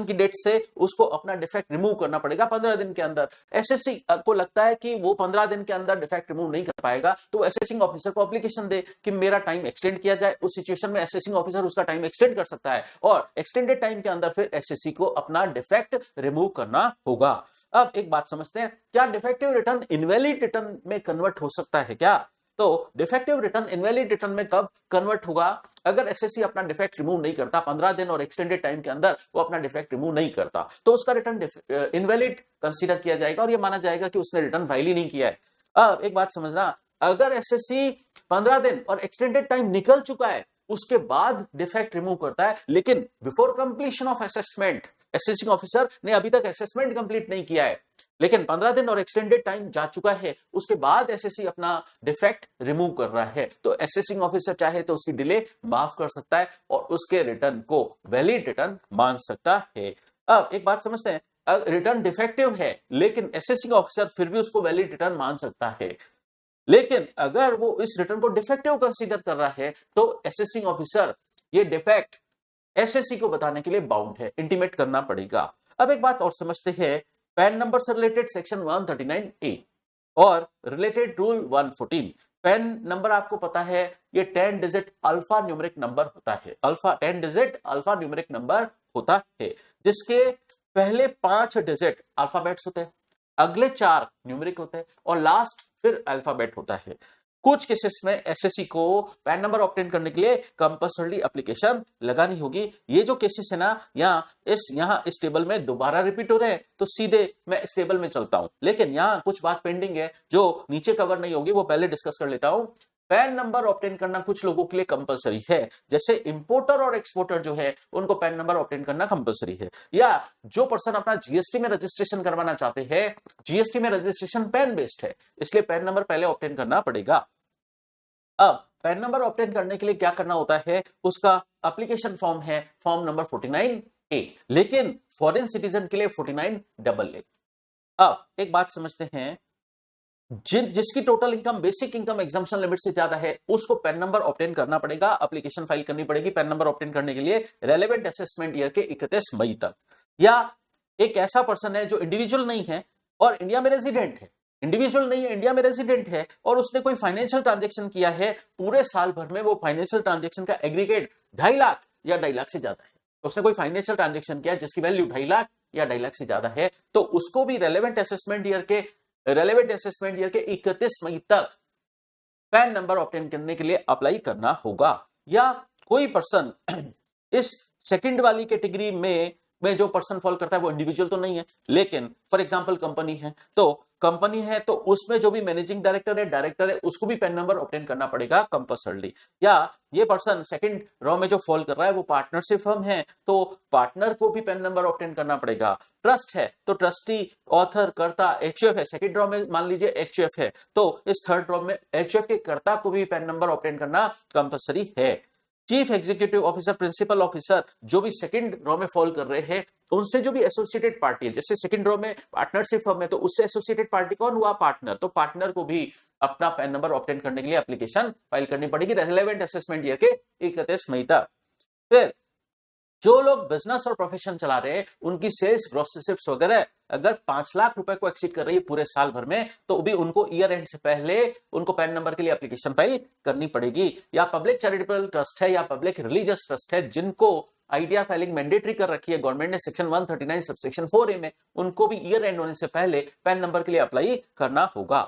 की डेट से उसको अपना डिफेक्ट रिमूव करना पड़ेगा 15 दिन के अंदर। एसएससी को लगता है कि वो 15 दिन के अंदर डिफेक्ट रिमूव नहीं कर पाएगा तो असेसिंग ऑफिसर को एप्लीकेशन दे कि मेरा टाइम एक्सटेंड किया जाए। उस सिचुएशन में असेसिंग ऑफिसर उसका टाइम एक्सटेंड कर सकता है और एक्सटेंडेड टाइम के अंदर फिर एसएससी को अपना डिफेक्ट रिमूव करना होगा। अब एक बात समझते हैं, क्या डिफेक्टिव रिटर्न इनवैलिड रिटर्न में कन्वर्ट हो सकता है क्या? तो डिफेक्टिव रिटर्न इनवैलिड रिटर्न में कब कन्वर्ट होगा? अगर एसएससी अपना डिफेक्ट रिमूव नहीं करता 15 दिन और एक्सटेंडेड टाइम के अंदर वो अपना डिफेक्ट रिमूव नहीं करता तो उसका रिटर्न इनवैलिड कंसीडर किया जाएगा और ये माना जाएगा कि उसने रिटर्न फाइल ही नहीं किया है। अब एक बात समझना, अगर एसएससी 15 दिन और एक्सटेंडेड टाइम निकल चुका है उसके बाद डिफेक्ट रिमूव करता है, लेकिन before completion of assessment assessing officer ने अभी तक असेसमेंट कंप्लीट नहीं किया है, लेकिन 15 दिन और एक्सटेंडेड टाइम जा चुका है, उसके बाद एसएससी अपना डिफेक्ट रिमूव कर रहा है तो असेसिंग ऑफिसर चाहे तो उसकी डिले माफ कर सकता है और उसके रिटर्न को वैलिड रिटर्न मान सकता है। अब एक बात समझते हैं, रिटर्न डिफेक्टिव है लेकिन असेसिंग ऑफिसर फिर भी उसको वैलिड रिटर्न मान सकता है। लेकिन अगर वो इस रिटर्न को डिफेक्टिव कंसीडर कर रहा है तो असेसिंग ऑफिसर ये डिफेक्ट एसएससी को बताने के लिए बाउंड है, इंटीमेट करना पड़ेगा। अब एक बात और समझते हैं, पैन नंबर से रिलेटेड सेक्शन 139A और रिलेटेड रूल 114। पैन नंबर आपको पता है ये 10 डिजिट अल्फा न्यूमेरिक नंबर होता है। 10 डिजिट अल्फा न्यूमेरिक नंबर होता है जिसके पहले 5 डिजिट अल्फाबेट्स होते हैं, अगले 4 न्यूमेरिक होते हैं और लास्ट फिर अल्फाबेट होता है। कुछ केसेस में एसएससी को पैन नंबर ऑब्टेन करने के लिए कंपल्सरी एप्लीकेशन लगानी होगी। ये जो केसेस है ना, यहाँ इस टेबल में दोबारा रिपीट हो रहे हैं, तो सीधे मैं इस टेबल में चलता हूं, लेकिन यहाँ कुछ बात पेंडिंग है जो नीचे कवर नहीं होगी, वो पहले डिस्कस कर लेता हूं। पैन नंबर ऑब्टेन करना कुछ लोगों के लिए कंपलसरी है, जैसे इंपोर्टर और एक्सपोर्टर जो है उनको पैन नंबर ऑब्टेन करना कंपलसरी है, या जो पर्सन अपना जीएसटी में रजिस्ट्रेशन करवाना चाहते हैं, जीएसटी में रजिस्ट्रेशन पैन बेस्ड है, इसलिए पैन नंबर पहले ऑब्टेन करना पड़ेगा। अब पैन नंबर ऑब्टेन करने के लिए क्या करना होता है, उसका एप्लीकेशन फॉर्म है फॉर्म नंबर 49A, लेकिन फॉरेन सिटीजन के लिए 49AA। अब एक बात समझते हैं, जिसकी total income basic income exemption limit से ज्यादा है उसको पैन नंबर ऑब्टेन करना पड़ेगा, एप्लीकेशन फाइल करनी पड़ेगी पैन नंबर ऑब्टेन करने के लिए रेलेवेंट असेसमेंट ईयर के 31 मई तक। या एक ऐसा पर्सन है जो इंडिविजुअल नहीं है और इंडिया में रेजिडेंट है, इंडिविजुअल नहीं है, इंडिया में रेजिडेंट है, और उसने कोई फाइनेंशियल ट्रांजेक्शन किया है पूरे साल भर में, वो फाइनेंशियल ट्रांजेक्शन का एग्रीगेट 2.5 लाख या 2.5 लाख से ज्यादा है, उसने कोई फाइनेंशियल ट्रांजेक्शन किया जिसकी वैल्यू 2.5 लाख या 2.5 लाख से ज्यादा है, तो उसको भी रेलेवेंट असेसमेंट ईयर के 31 मई तक पैन नंबर ऑब्टेन करने के लिए अप्लाई करना होगा। या कोई पर्सन इस सेकंड वाली कैटेगरी में जो पर्सन फॉल करता है वो इंडिविजुअल तो नहीं है, लेकिन फॉर एग्जांपल कंपनी है तो उसमें जो भी मैनेजिंग डायरेक्टर है उसको भी पैन नंबर ऑब्टेन करना पड़ेगा कंपल्सरली। या ये पर्सन सेकंड रॉ में जो फॉल कर रहा है वो पार्टनरशिप फर्म है तो पार्टनर को भी पैन नंबर ऑब्टेन करना पड़ेगा। ट्रस्ट है तो ट्रस्टी, ऑथर, कर्ता, एचयूएफ है, सेकंड रॉ में मान लीजिए एचयूएफ है तो इस थर्ड रॉ में एचयूएफ के कर्ता को भी पैन नंबर ऑब्टेन करना कंपल्सरी है। Chief executive officer, principal officer जो भी सेकंड रॉ में फॉल कर रहे हैं उनसे जो भी एसोसिएटेड पार्टी है, जैसे सेकंड रॉ में पार्टनरशिप फर्म है तो उससे एसोसिएटेड पार्टी कौन हुआ, पार्टनर, तो पार्टनर को भी अपना पैन नंबर ऑब्टेन करने के लिए एप्लीकेशन फाइल करनी पड़ेगी रेलेवेंट असेसमेंट ईयर के 31 मई तक। फिर जो लोग बिजनेस और प्रोफेशन चला रहे हैं उनकी सेल्स, ग्रॉस रिसीव्स वगैरह अगर 5 लाख रुपए को एक्सीड कर रही है पूरे साल भर में तो भी उनको ईयर एंड से पहले उनको पैन नंबर के लिए एप्लीकेशन फाइल करनी पड़ेगी। या पब्लिक चैरिटेबल ट्रस्ट है या पब्लिक रिलीजियस ट्रस्ट है जिनको आईटीआर फाइलिंग मैंडेटरी कर रखी है गवर्नमेंट ने सेक्शन 139 सबसेक्शन 4A में, उनको भी ईयर एंड होने से पहले पैन नंबर के लिए अप्लाई करना होगा।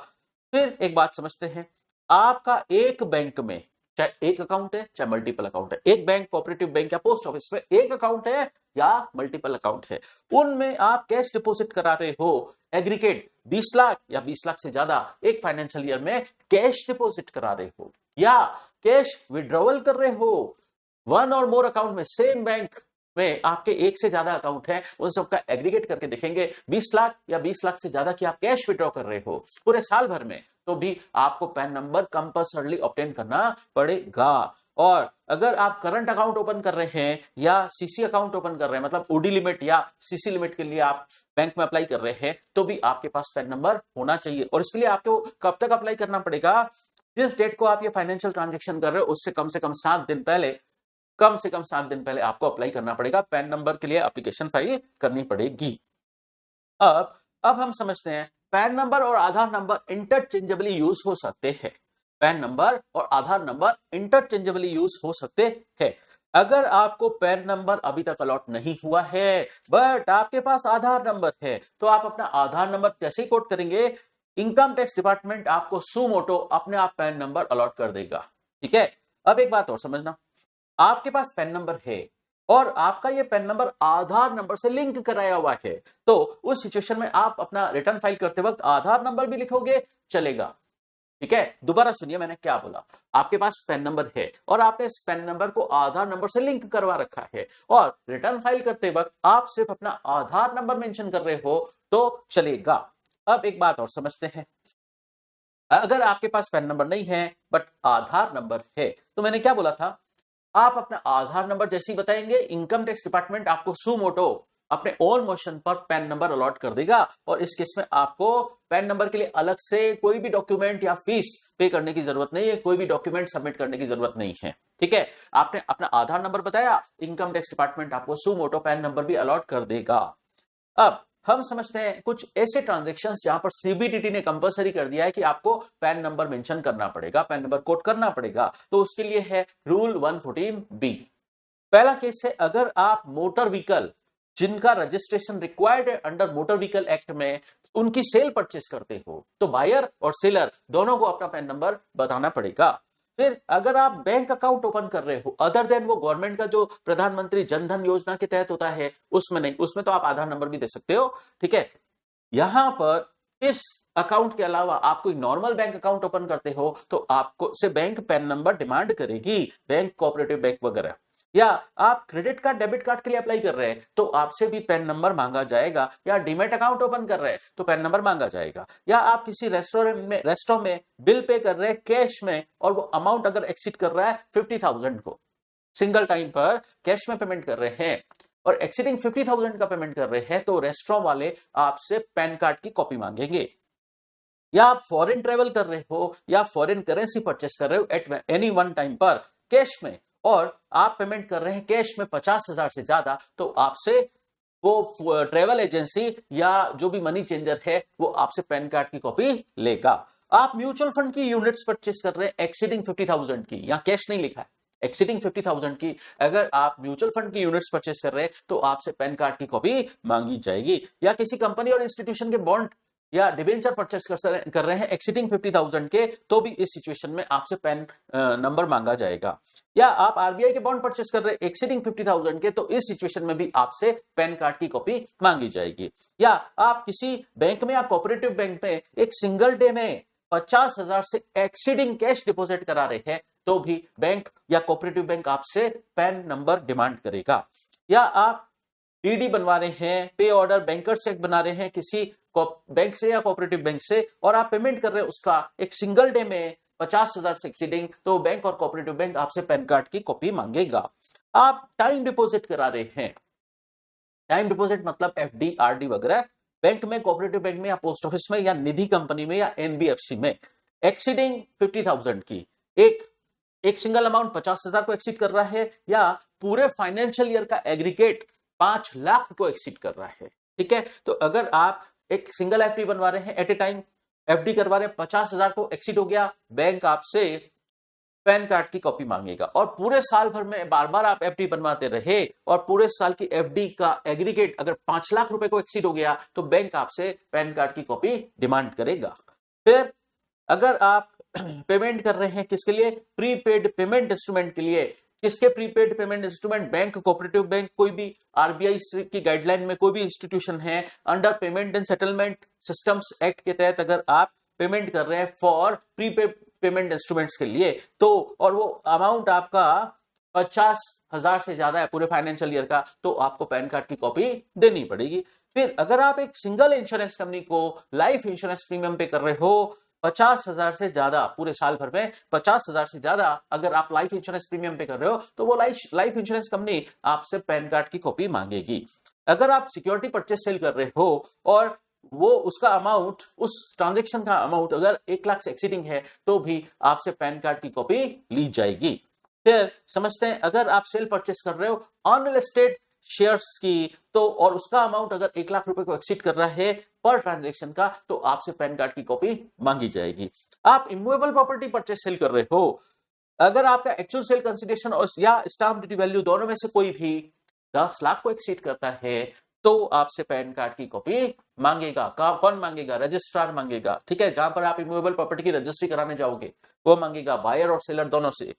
फिर एक बात समझते हैं, आपका एक बैंक में चाहे एक अकाउंट है चाहे मल्टीपल अकाउंट है, एक बैंक कोऑपरेटिव बैंक या पोस्ट ऑफिस में एक अकाउंट है या मल्टीपल अकाउंट है, उनमें आप कैश डिपॉजिट करा रहे हो एग्रीगेट 20 लाख या 20 लाख से ज्यादा एक फाइनेंशियल ईयर में कैश डिपॉजिट करा रहे हो या कैश विड्रॉवल कर रहे हो, वन और मोर अकाउंट में सेम बैंक में आपके एक से ज्यादा अकाउंट है, उन सबका एग्रीगेट करके देखेंगे 20 लाख या 20 लाख से ज्यादा की आप कैश विड्रॉ कर रहे हो पूरे साल भर में तो भी आपको पैन नंबर कंपल्सरली ऑब्टेन करना पड़ेगा। और अगर आप करंट अकाउंट ओपन कर रहे हैं या सीसी अकाउंट ओपन कर रहे हैं, मतलब ओडी लिमिट या सीसी लिमिट के लिए आप बैंक में अप्लाई कर रहे हैं तो भी आपके पास पैन नंबर होना चाहिए। और इसके लिए आपको कब तक अप्लाई करना पड़ेगा, जिस डेट को आप ये फाइनेंशियल ट्रांजेक्शन कर रहे हो उससे कम से कम 7 दिन पहले आपको अप्लाई करना पड़ेगा, पैन नंबर के लिए एप्लीकेशन फाइल करनी पड़ेगी। अब हम समझते हैं पैन नंबर और आधार नंबर इंटरचेंजेबली यूज हो सकते हैं। पैन नंबर और आधार नंबर इंटरचेंजेबली यूज हो सकते हैं। अगर आपको पैन नंबर अभी तक अलॉट नहीं हुआ है बट आपके पास आधार नंबर है तो आप अपना आधार नंबर जैसे ही कोड करेंगे इनकम टैक्स डिपार्टमेंट आपको सुमोटो अपने आप पैन नंबर अलॉट कर देगा। ठीक है, अब एक बात और समझना, आपके पास पैन नंबर है और आपका ये पैन नंबर आधार नंबर से लिंक कराया हुआ है तो उस सिचुएशन में आप अपना रिटर्न फाइल करते वक्त आधार नंबर भी लिखोगे चलेगा। ठीक है, दोबारा सुनिए मैंने क्या बोला, आपके पास पैन नंबर है और आपने इस पैन नंबर को आधार नंबर से लिंक करवा रखा है और रिटर्न फाइल करते वक्त आप सिर्फ अपना आधार नंबर मेंशन कर रहे हो तो चलेगा। अब एक बात और समझते हैं, अगर आपके पास पैन नंबर नहीं है बट आधार नंबर है तो मैंने क्या बोला था, आप अपना आधार नंबर जैसे ही बताएंगे इनकम टैक्स डिपार्टमेंट आपको सुमोटो अपने ओन मोशन पर पैन नंबर अलॉट कर देगा और इस केस में आपको पैन नंबर के लिए अलग से कोई भी डॉक्यूमेंट या फीस पे करने की जरूरत नहीं है, कोई भी डॉक्यूमेंट सबमिट करने की जरूरत नहीं है। ठीक है, आपने अपना आधार नंबर बताया, इनकम टैक्स डिपार्टमेंट आपको सुमोटो पैन नंबर भी अलॉट कर देगा। अब हम समझते हैं कुछ ऐसे ट्रांजैक्शंस जहां पर सीबीडीटी ने कंपलसरी कर दिया है कि आपको पैन नंबर मेंशन करना पड़ेगा, पैन नंबर कोड करना पड़ेगा, तो उसके लिए है रूल 114B। पहला केस है अगर आप मोटर व्हीकल जिनका रजिस्ट्रेशन रिक्वायर्ड है अंडर मोटर व्हीकल एक्ट में, उनकी सेल परचेस करते हो तो बायर और सेलर दोनों को अपना पैन नंबर बताना पड़ेगा। फिर अगर आप बैंक अकाउंट ओपन कर रहे हो अदर देन वो गवर्नमेंट का जो प्रधानमंत्री जन धन योजना के तहत होता है उसमें नहीं, उसमें तो आप आधार नंबर भी दे सकते हो, ठीक है। यहां पर इस अकाउंट के अलावा आप कोई नॉर्मल बैंक अकाउंट ओपन करते हो तो आपको से बैंक पैन नंबर डिमांड करेगी, बैंक कोऑपरेटिव बैंक वगैरह। या आप क्रेडिट कार्ड डेबिट कार्ड के लिए अप्लाई कर रहे हैं तो आपसे भी पैन नंबर मांगा जाएगा, या डीमैट अकाउंट ओपन कर रहे हैं तो पैन नंबर मांगा जाएगा, या आप किसी रेस्टोरेंट में बिल पे कर रहे हैं कैश में और वो अमाउंट अगर एक्सीड कर रहा है 50,000 को, सिंगल टाइम पर कैश में पेमेंट कर रहे हैं और एक्सीडिंग 50,000 का पेमेंट कर रहे हैं तो रेस्टोरेंट वाले आपसे पैन कार्ड की कॉपी मांगेंगे। या आप फॉरेन ट्रेवल कर रहे हो या फॉरेन करेंसी परचेस कर रहे हो एट एनी वन टाइम पर कैश में और आप पेमेंट कर रहे हैं कैश में 50,000 से ज्यादा तो आपसे वो ट्रेवल एजेंसी या जो भी मनी चेंजर है वो आपसे पैन कार्ड की कॉपी लेगा। आप म्यूचुअल फंड की यूनिट्स परचेस कर रहे हैं एक्सीडिंग 50,000 की, यहां कैश नहीं लिखा है, एक्सीडिंग 50,000 की, अगर आप म्यूचुअल फंड की यूनिट्स परचेस कर रहे हैं तो आपसे पैन कार्ड की कॉपी मांगी जाएगी। या किसी कंपनी और इंस्टीट्यूशन के बॉन्ड या डिबेंचर परचेस कर रहे हैं एक्सीडिंग 50,000 के तो भी इस सिचुएशन में आपसे पैन नंबर मांगा जाएगा। या आप आरबीआई के बॉन्ड परचेस कर रहे हैं एक्सीडिंग 50,000 के तो इस सिचुएशन में भी आपसे पैन कार्ड की कॉपी मांगी जाएगी। या आप किसी बैंक में या कोऑपरेटिव बैंक में एक सिंगल डे में 50,000 से एक्सीडिंग कैश डिपॉजिट करा रहे हैं तो भी बैंक या कोऑपरेटिव बैंक आपसे पैन नंबर डिमांड करेगा। या आप डीडी बनवा रहे हैं, पे ऑर्डर, बैंकर चेक बना रहे हैं किसी बैंक से या कोऑपरेटिव बैंक से और आप पेमेंट कर रहे हैं उसका एक सिंगल डे में 50,000 से एक्सीडिंग तो बैंक और कोऑपरेटिव बैंक आपसे पैन कार्ड की कॉपी मांगेगा। आप टाइम डिपॉजिट करा रहे हैं, टाइम डिपॉजिट मतलब एफडी, आरडी वगैरह बैंक में, कोऑपरेटिव बैंक में या पोस्ट ऑफिस में या निधि कंपनी में या एनबीएफसी में एक्सीडिंग 50,000 की एक सिंगल अमाउंट 50,000 को एक्सीड कर रहा है या पूरे फाइनेंशियल ईयर का एग्रीगेट 5 लाख को एक्सीड कर रहा है, ठीक है। तो अगर आप एक सिंगल एफडी बनवा रहे हैं एट ए टाइम, एफडी करवा रहे हैं 50,000 को एक्सीड हो गया, बैंक आपसे पैन कार्ड की कॉपी मांगेगा। और पूरे साल भर में बार बार आप एफडी बनवाते रहे और पूरे साल की एफडी का एग्रीगेट अगर 5 लाख रुपए को एक्सीड हो गया तो बैंक आपसे पैन कार्ड की कॉपी डिमांड करेगा। फिर अगर आप पेमेंट कर रहे हैं किसके लिए, प्रीपेड पेमेंट इंस्ट्रूमेंट के लिए, किसके prepaid payment instrument, bank, cooperative bank, कोई भी आरबीआई की गाइडलाइन में कोई भी इंस्टीट्यूशन है under payment and settlement systems act के तहत अगर आप पेमेंट कर रहे हैं फॉर प्रीपेड पेमेंट इंस्ट्रूमेंट्स के लिए तो और वो अमाउंट आपका 50,000 से ज्यादा है पूरे फाइनेंशियल ईयर का तो आपको पैन कार्ड की कॉपी देनी पड़ेगी। फिर अगर आप एक सिंगल इंश्योरेंस कंपनी को लाइफ इंश्योरेंस प्रीमियम पे कर रहे हो 50,000 से ज्यादा, पूरे साल भर में 50,000 से ज्यादा अगर आप लाइफ इंश्योरेंस प्रीमियम पे कर रहे हो तो वो लाइफ इंश्योरेंस कंपनी आपसे पैन कार्ड की कॉपी मांगेगी। अगर आप सिक्योरिटी परचेस सेल कर रहे हो और वो उसका अमाउंट, उस ट्रांजेक्शन का अमाउंट अगर 1 लाख से एक्सीडिंग है तो भी आपसे पैन कार्ड की कॉपी ली जाएगी। फिर समझते हैं अगर आप सेल परचेस कर रहे हो अनलिस्टेड शेयर्स की तो और उसका अमाउंट अगर 1 लाख रुपए को एक्सीड कर रहा है पर ट्रांजैक्शन का तो आपसे पैन कार्ड की कॉपी मांगी जाएगी। आप इमूवेबल प्रॉपर्टी परचेस सेल कर रहे हो, अगर आपका एक्चुअल सेल कंसीडरेशन और या स्टाम्प ड्यूटी वैल्यू दोनों में से कोई भी 10 लाख को एक्सीड करता है तो आपसे पैन कार्ड की कॉपी मांगेगा। कौन मांगेगा, रजिस्ट्रार मांगेगा, ठीक है। जहां पर आप इमूवेबल प्रॉपर्टी की रजिस्ट्री कराने जाओगे वो मांगेगा, बायर और सेलर दोनों से।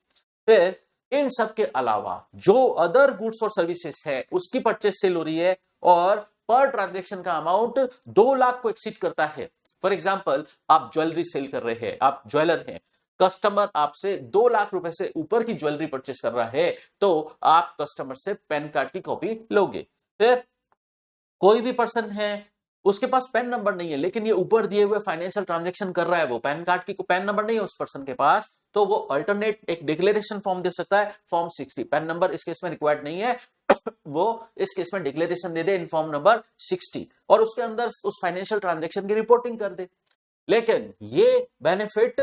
फिर इन सब के अलावा जो अदर गुड्स और सर्विसेज है उसकी परचेस सेल हो रही है और पर ट्रांजैक्शन का अमाउंट 2 लाख को एक्सीड करता है। फॉर एग्जांपल आप ज्वेलरी सेल कर रहे हैं, आप ज्वेलर हैं, कस्टमर आपसे 2 लाख रुपए से ऊपर की ज्वेलरी परचेस कर रहा है तो आप कस्टमर से पैन कार्ड की कॉपी लोगे। फिर कोई भी पर्सन है उसके पास पैन नंबर नहीं है लेकिन ये ऊपर दिए हुए फाइनेंशियल ट्रांजैक्शन कर रहा है, वो पैन कार्ड की पैन नंबर नहीं है उस पर्सन के पास तो वो अल्टरनेट एक डिक्लेरेशन फॉर्म दे सकता है, फॉर्म 60। पैन नंबर इस केस में रिक्वायर्ड नहीं है वो इस केस में declaration they they in form number 60 और उसके अंदर उस फाइनेंशियल ट्रांजैक्शन की रिपोर्टिंग कर दे। लेकिन ये बेनिफिट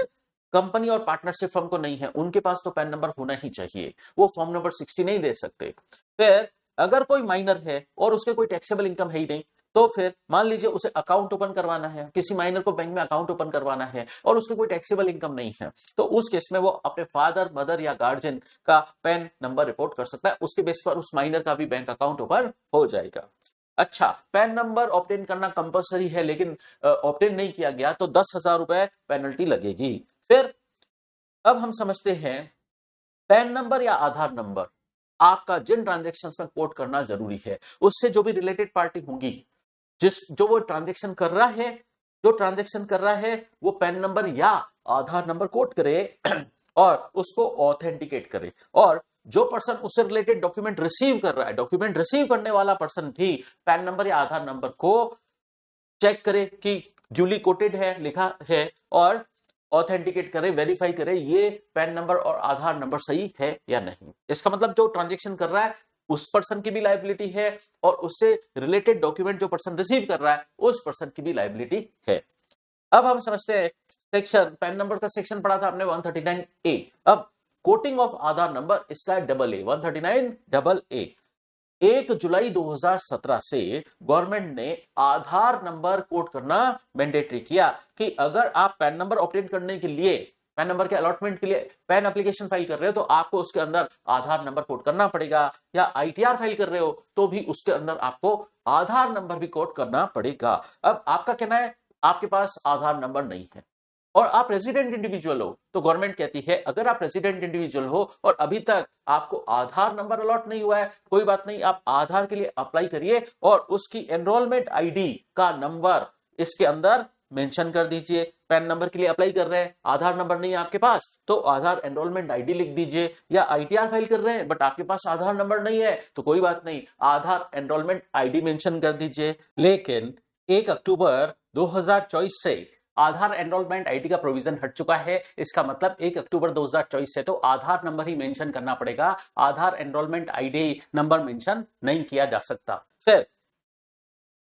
कंपनी और पार्टनरशिप फर्म को नहीं है, उनके पास तो पैन नंबर होना ही चाहिए, वो फॉर्म नंबर 60 नहीं दे सकते। फिर अगर कोई माइनर है और उसके कोई टैक्सेबल इनकम है ही नहीं तो फिर मान लीजिए उसे अकाउंट ओपन करवाना है, किसी माइनर को बैंक में अकाउंट ओपन करवाना है और उसके कोई टैक्सेबल इनकम नहीं है तो उस केस में वो अपने फादर, मदर या गार्जियन का पैन नंबर रिपोर्ट कर सकता है, उसके बेस पर उस माइनर का भी बैंक अकाउंट ओपन हो जाएगा। अच्छा, पैन नंबर ऑब्टेन करना कंपलसरी है लेकिन ऑब्टेन नहीं किया गया तो 10,000 रुपए पेनल्टी लगेगी। फिर अब हम समझते हैं पैन नंबर या आधार नंबर आपका जिन ट्रांजेक्शन्स में कोट करना जरूरी है, उससे जो भी रिलेटेड पार्टी होंगी, जो वो ट्रांजेक्शन कर रहा है, वो पैन नंबर या आधार नंबर कोट करे और उसको ऑथेंटिकेट करे, और जो पर्सन उससे रिलेटेड डॉक्यूमेंट रिसीव कर रहा है, डॉक्यूमेंट रिसीव करने वाला पर्सन भी पैन नंबर या आधार नंबर को चेक करे कि ड्यूली कोटेड है, लिखा है, और ऑथेंटिकेट करे, वेरीफाई करे ये पैन नंबर और आधार नंबर सही है या नहीं। इसका मतलब जो ट्रांजेक्शन कर रहा है उस पर्सन की भी लायबिलिटी है और उससे रिलेटेड डॉक्यूमेंट जो पर्सन रिसीव कर रहा है उस पर्सन की भी लायबिलिटी है। अब हम समझते हैं सेक्शन, पैन नंबर का सेक्शन पढ़ा था आपने 139A। अब कोटिंग ऑफ आधार नंबर, इसका है AA, 139AA। 1 जुलाई 2017 से गवर्नमेंट ने आधार नंबर कोड करना मैंडेटरी किया कि अगर आप पैन नंबर ऑब्टेन करने के लिए, पैन नंबर के अलॉटमेंट के लिए पैन एप्लीकेशन फाइल कर रहे हो तो आपको उसके अंदर आधार नंबर कोड करना पड़ेगा, या ITR फाइल कर रहे हो तो भी उसके अंदर आपको आधार नंबर भी कोड करना पड़ेगा। अब आपका कहना है आपके पास आधार नंबर नहीं है और आप रेजिडेंट इंडिविजुअल हो, तो गवर्नमेंट कहती है अगर आप रेजिडेंट इंडिविजुअल हो और अभी तक आपको आधार नंबर अलॉट नहीं हुआ है, कोई बात नहीं, आप आधार के लिए अप्लाई करिए और उसकी एनरोलमेंट ID का नंबर इसके अंदर मेंशन कर दीजिए। पैन नंबर के लिए अप्लाई कर रहे हैं, आधार नंबर नहीं है आपके पास, तो आधार एनरोलमेंट ID लिख दीजिए, या ITR फाइल कर रहे हैं बट आपके पास आधार नंबर नहीं है तो कोई बात नहीं, आधार एनरोलमेंट ID मेंशन कर दीजिए। लेकिन 1 अक्टूबर 2024 से आधार एनरोलमेंट ID का प्रोविजन हट चुका है। इसका मतलब 1 अक्टूबर 2024 से तो आधार नंबर ही मेंशन करना पड़ेगा, आधार एनरोलमेंट ID नंबर मेंशन नहीं किया जा सकता। फिर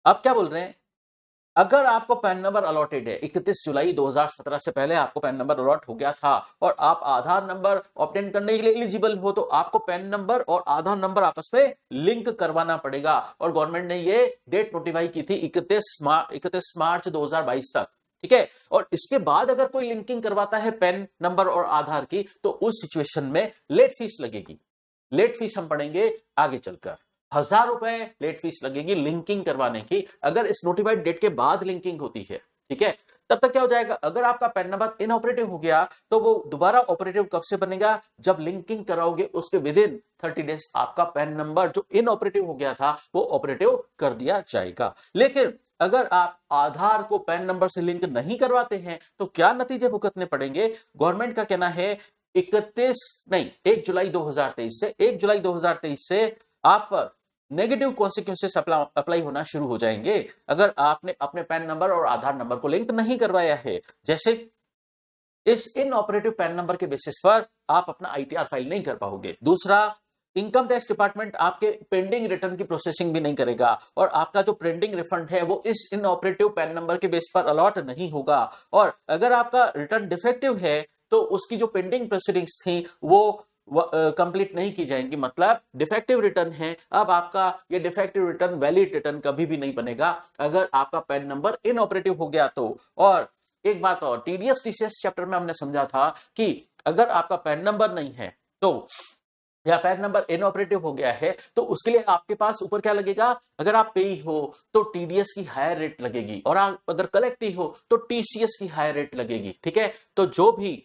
अब क्या बोल रहे हैं, अगर आपको पैन नंबर अलॉटेड है, 31 जुलाई 2017 से पहले आपको पैन नंबर अलॉट हो गया था और आप आधार नंबर ऑब्टेन करने के लिए एलिजिबल हो, तो आपको पैन नंबर और आधार नंबर आपस में लिंक करवाना पड़ेगा। और गवर्नमेंट ने ये डेट नोटिफाई की थी 31 मार्च 2022 तक, ठीक है। और इसके बाद अगर कोई लिंकिंग करवाता है पैन नंबर और आधार की तो उस सिचुएशन में लेट फीस लगेगी। लेट फीस हम पढ़ेंगे आगे चलकर, 1,000 रुपए लेट फीस लगेगी लिंकिंग करवाने की, अगर इस नोटिफाइड डेट के बाद लिंकिंग होती है, ठीक है। तब तक क्या हो जाएगा, अगर आपका पैन नंबर इनऑपरेटिव हो गया तो वो दोबारा ऑपरेटिव कब से बनेगा, जब लिंकिंग कराओगे उसके विदिन 30 डेज आपका पैन नंबर जो इनऑपरेटिव हो गया था वो ऑपरेटिव कर दिया जाएगा। लेकिन अगर आप आधार को पैन नंबर से लिंक नहीं करवाते हैं तो क्या नतीजे भुगतने पड़ेंगे। गवर्नमेंट का कहना है 1 जुलाई 2023 से आप पर नेगेटिव कॉन्सिक्वेंसेस अप्लाई होना शुरू हो जाएंगे अगर आपने अपने पैन नंबर और आधार नंबर को लिंक नहीं करवाया है। जैसे इस इनऑपरेटिव पैन नंबर के बेसिस पर आप अपना ITR फाइल नहीं कर पाओगे। दूसरा, इनकम टैक्स डिपार्टमेंट आपके पेंडिंग रिटर्न की प्रोसेसिंग भी नहीं करेगा और आपका जो पेंडिंग रिफंड है वो इस इनऑपरेटिव पैन नंबर के बेस पर अलॉट नहीं होगा। और अगर आपका रिटर्न डिफेक्टिव है तो उसकी जो पेंडिंग प्रोसीडिंग्स थी वो कंप्लीट नहीं की जाएंगी, मतलब डिफेक्टिव रिटर्न है। अब आपका ये डिफेक्टिव रिटर्न वैलिड रिटर्न कभी भी नहीं बनेगा अगर आपका पैन नंबर इनऑपरेटिव हो गया तो। और एक बात और, TDS TCS चैप्टर में हमने समझा था कि अगर आपका पैन नंबर नहीं है तो या पैन नंबर इनऑपरेटिव हो गया है तो उसके लिए आपके पास ऊपर क्या लगेगा, अगर आप पेई हो तो TDS की हायर रेट लगेगी और आप अगर कलेक्टी हो तो TCS की हायर रेट लगेगी, ठीक है। तो जो भी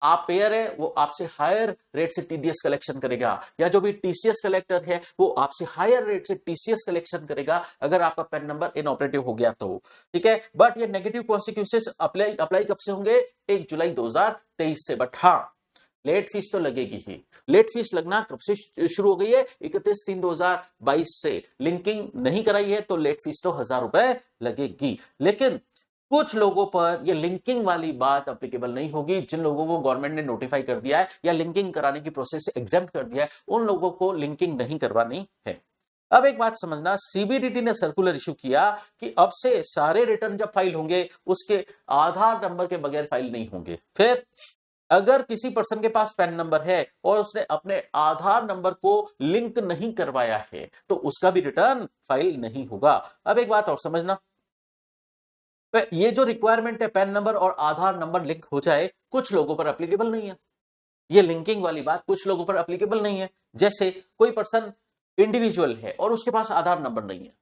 आप पेयर है वो आपसे हायर रेट से TDS कलेक्शन करेगा, या जो भी TCS कलेक्टर है वो आपसे हायर रेट से TCS कलेक्शन करेगा अगर आपका पैन नंबर इनऑपरेटिव हो गया तो, ठीक है। बट ये नेगेटिव कॉन्सिक्वेंसेस अप्लाई कब से होंगे, 1 जुलाई 2023 से। बट हाँ, लेट फीस तो लगेगी ही। लेट फीस लगना कब से शुरू हो गई है, 31/3/2022 से। लिंकिंग नहीं कराई है तो लेट फीस तो 1,000 रुपए लगेगी। लेकिन कुछ लोगों पर ये लिंकिंग वाली बात एप्लीकेबल नहीं होगी। जिन लोगों को गवर्नमेंट ने नोटिफाई कर दिया है या लिंकिंग कराने की प्रोसेस से एग्जेम्प्ट कर दिया है उन लोगों को लिंकिंग नहीं करवानी है। अब एक बात समझना, CBDT ने सर्कुलर इशू किया कि अब से सारे रिटर्न जब फाइल होंगे उसके आधार नंबर के बगैर फाइल नहीं होंगे। फिर अगर किसी पर्सन के पास पैन नंबर है और उसने अपने आधार नंबर को लिंक नहीं करवाया है तो उसका भी रिटर्न फाइल नहीं होगा। अब एक बात और समझना, ये जो रिक्वायरमेंट है पैन नंबर और आधार नंबर लिंक हो जाए, कुछ लोगों पर एप्लीकेबल नहीं है। ये लिंकिंग वाली बात कुछ लोगों पर एप्लीकेबल नहीं है। जैसे कोई पर्सन इंडिविजुअल है और उसके पास आधार नंबर नहीं है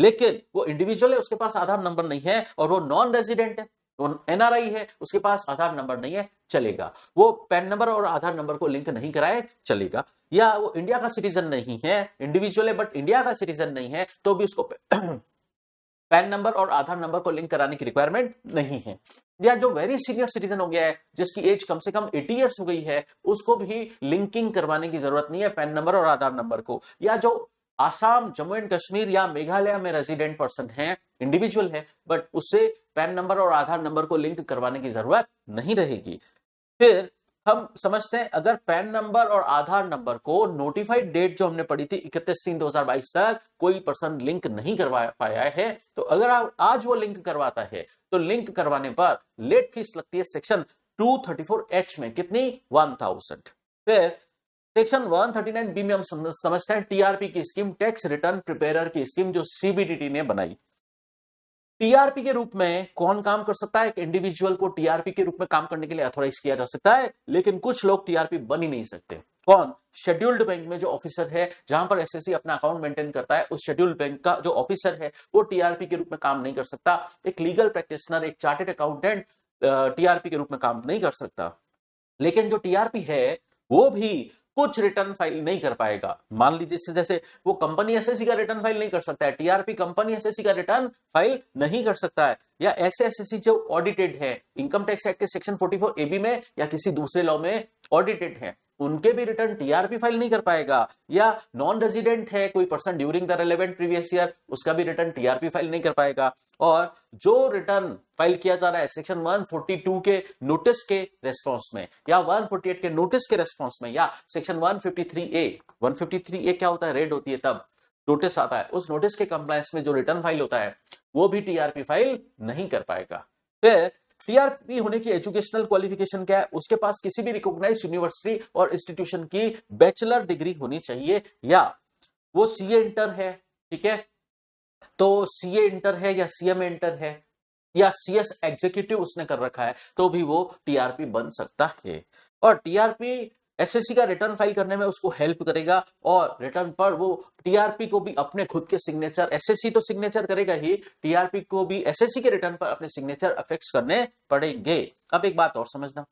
लेकिन वो इंडिविजुअल है, उसके पास आधार नंबर नहीं है, और वो नॉन रेजिडेंट है, वो एनआरआई है, उसके पास आधार नंबर नहीं है, चलेगा। वो पैन नंबर और आधार नंबर को लिंक नहीं कराए, चलेगा। या वो इंडिया का सिटीजन नहीं है, इंडिविजुअल है बट इंडिया का सिटीजन नहीं है, तो भी उसको पैन नंबर और आधार नंबर को लिंक कराने की रिक्वायरमेंट नहीं है। या जो वेरी सीनियर सिटीजन हो गया है, जिसकी एज कम से कम 80 ईयर्स हो गई है, उसको भी लिंकिंग करवाने की जरूरत नहीं है पैन नंबर और आधार नंबर को। या जो आसाम, जम्मू एंड कश्मीर या मेघालय में रेजिडेंट पर्सन है, इंडिविजुअल है, बट उससे पैन नंबर और आधार नंबर को लिंक करवाने की जरूरत नहीं रहेगी। फिर हम समझते हैं, अगर पैन नंबर और आधार नंबर को नोटिफाइड डेट जो हमने पढ़ी थी 31/3/2022 तक कोई पर्सन लिंक नहीं करवा पाया है, तो अगर आप आज वो लिंक करवाता है तो लिंक करवाने पर लेट फीस लगती है सेक्शन 234H में, कितनी? 1000। फिर सेक्शन 139B में हम समझते हैं टीआरपी की स्कीम, टैक्स रिटर्न प्रिपेयर की स्कीम, जो सीबीडीटी ने बनाई। टीआरपी के रूप में कौन काम कर सकता है? एक इंडिविजुअल को टीआरपी के रूप में काम करने के लिए अथॉराइज किया जा सकता है, लेकिन कुछ लोग टीआरपी बन ही नहीं सकते। कौन? शेड्यूल्ड बैंक में जो ऑफिसर है, जहां पर एसएससी अपना अकाउंट मेंटेन करता है, उस शेड्यूल्ड बैंक का जो ऑफिसर है वो टीआरपी के रूप में काम नहीं कर सकता। एक लीगल प्रैक्टिशनर, एक चार्टेड अकाउंटेंट टीआरपी के रूप में काम नहीं कर सकता। लेकिन जो टीआरपी है वो भी कुछ रिटर्न फाइल नहीं कर पाएगा। मान लीजिए जैसे वो कंपनी एसएससी का रिटर्न फाइल नहीं कर सकता है, टीआरपी कंपनी एसएससी का रिटर्न फाइल नहीं कर सकता है। या ऐसे एसएससी जो ऑडिटेड है, इनकम टैक्स एक्ट के सेक्शन 44AB में या किसी दूसरे लॉ में ऑडिटेड है, उनके भी रिटर्न टीआरपी फाइल नहीं कर पाएगा। या नॉन रेजिडेंट है कोई person during the relevant previous year, उसका भी रिटर्न टीआरपी फाइल नहीं कर पाएगा। और जो रिटर्न फाइल किया जा रहा है सेक्शन 142 के नोटिस के रेस्पॉन्स में, या 148 के नोटिस के रेस्पॉन्स में, या सेक्शन 153A क्या होता है? रेड होती है तब नोटिस आता है, उस नोटिस के कंप्लायंस में जो रिटर्न फाइल होता है वो भी टीआरपी फाइल नहीं कर पाएगा। फिर टीआरपी होने की एजुकेशनल क्वालिफिकेशन क्या है? उसके पास किसी भी रिकॉग्नाइज्ड यूनिवर्सिटी और इंस्टीट्यूशन की बैचलर डिग्री होनी चाहिए, या वो सीए इंटर है, ठीक है, तो सीए इंटर है या सीएमए इंटर है या सीएस एग्जीक्यूटिव उसने कर रखा है, तो भी वो टीआरपी बन सकता है। और टीआरपी एसएससी का रिटर्न फाइल करने में उसको हेल्प करेगा, और रिटर्न पर वो टीआरपी को भी अपने खुद के सिग्नेचर, एसएससी तो सिग्नेचर करेगा ही, टीआरपी को भी एसएससी के रिटर्न पर अपने सिग्नेचर अफेक्स करने पड़ेंगे। अब एक बात और समझना,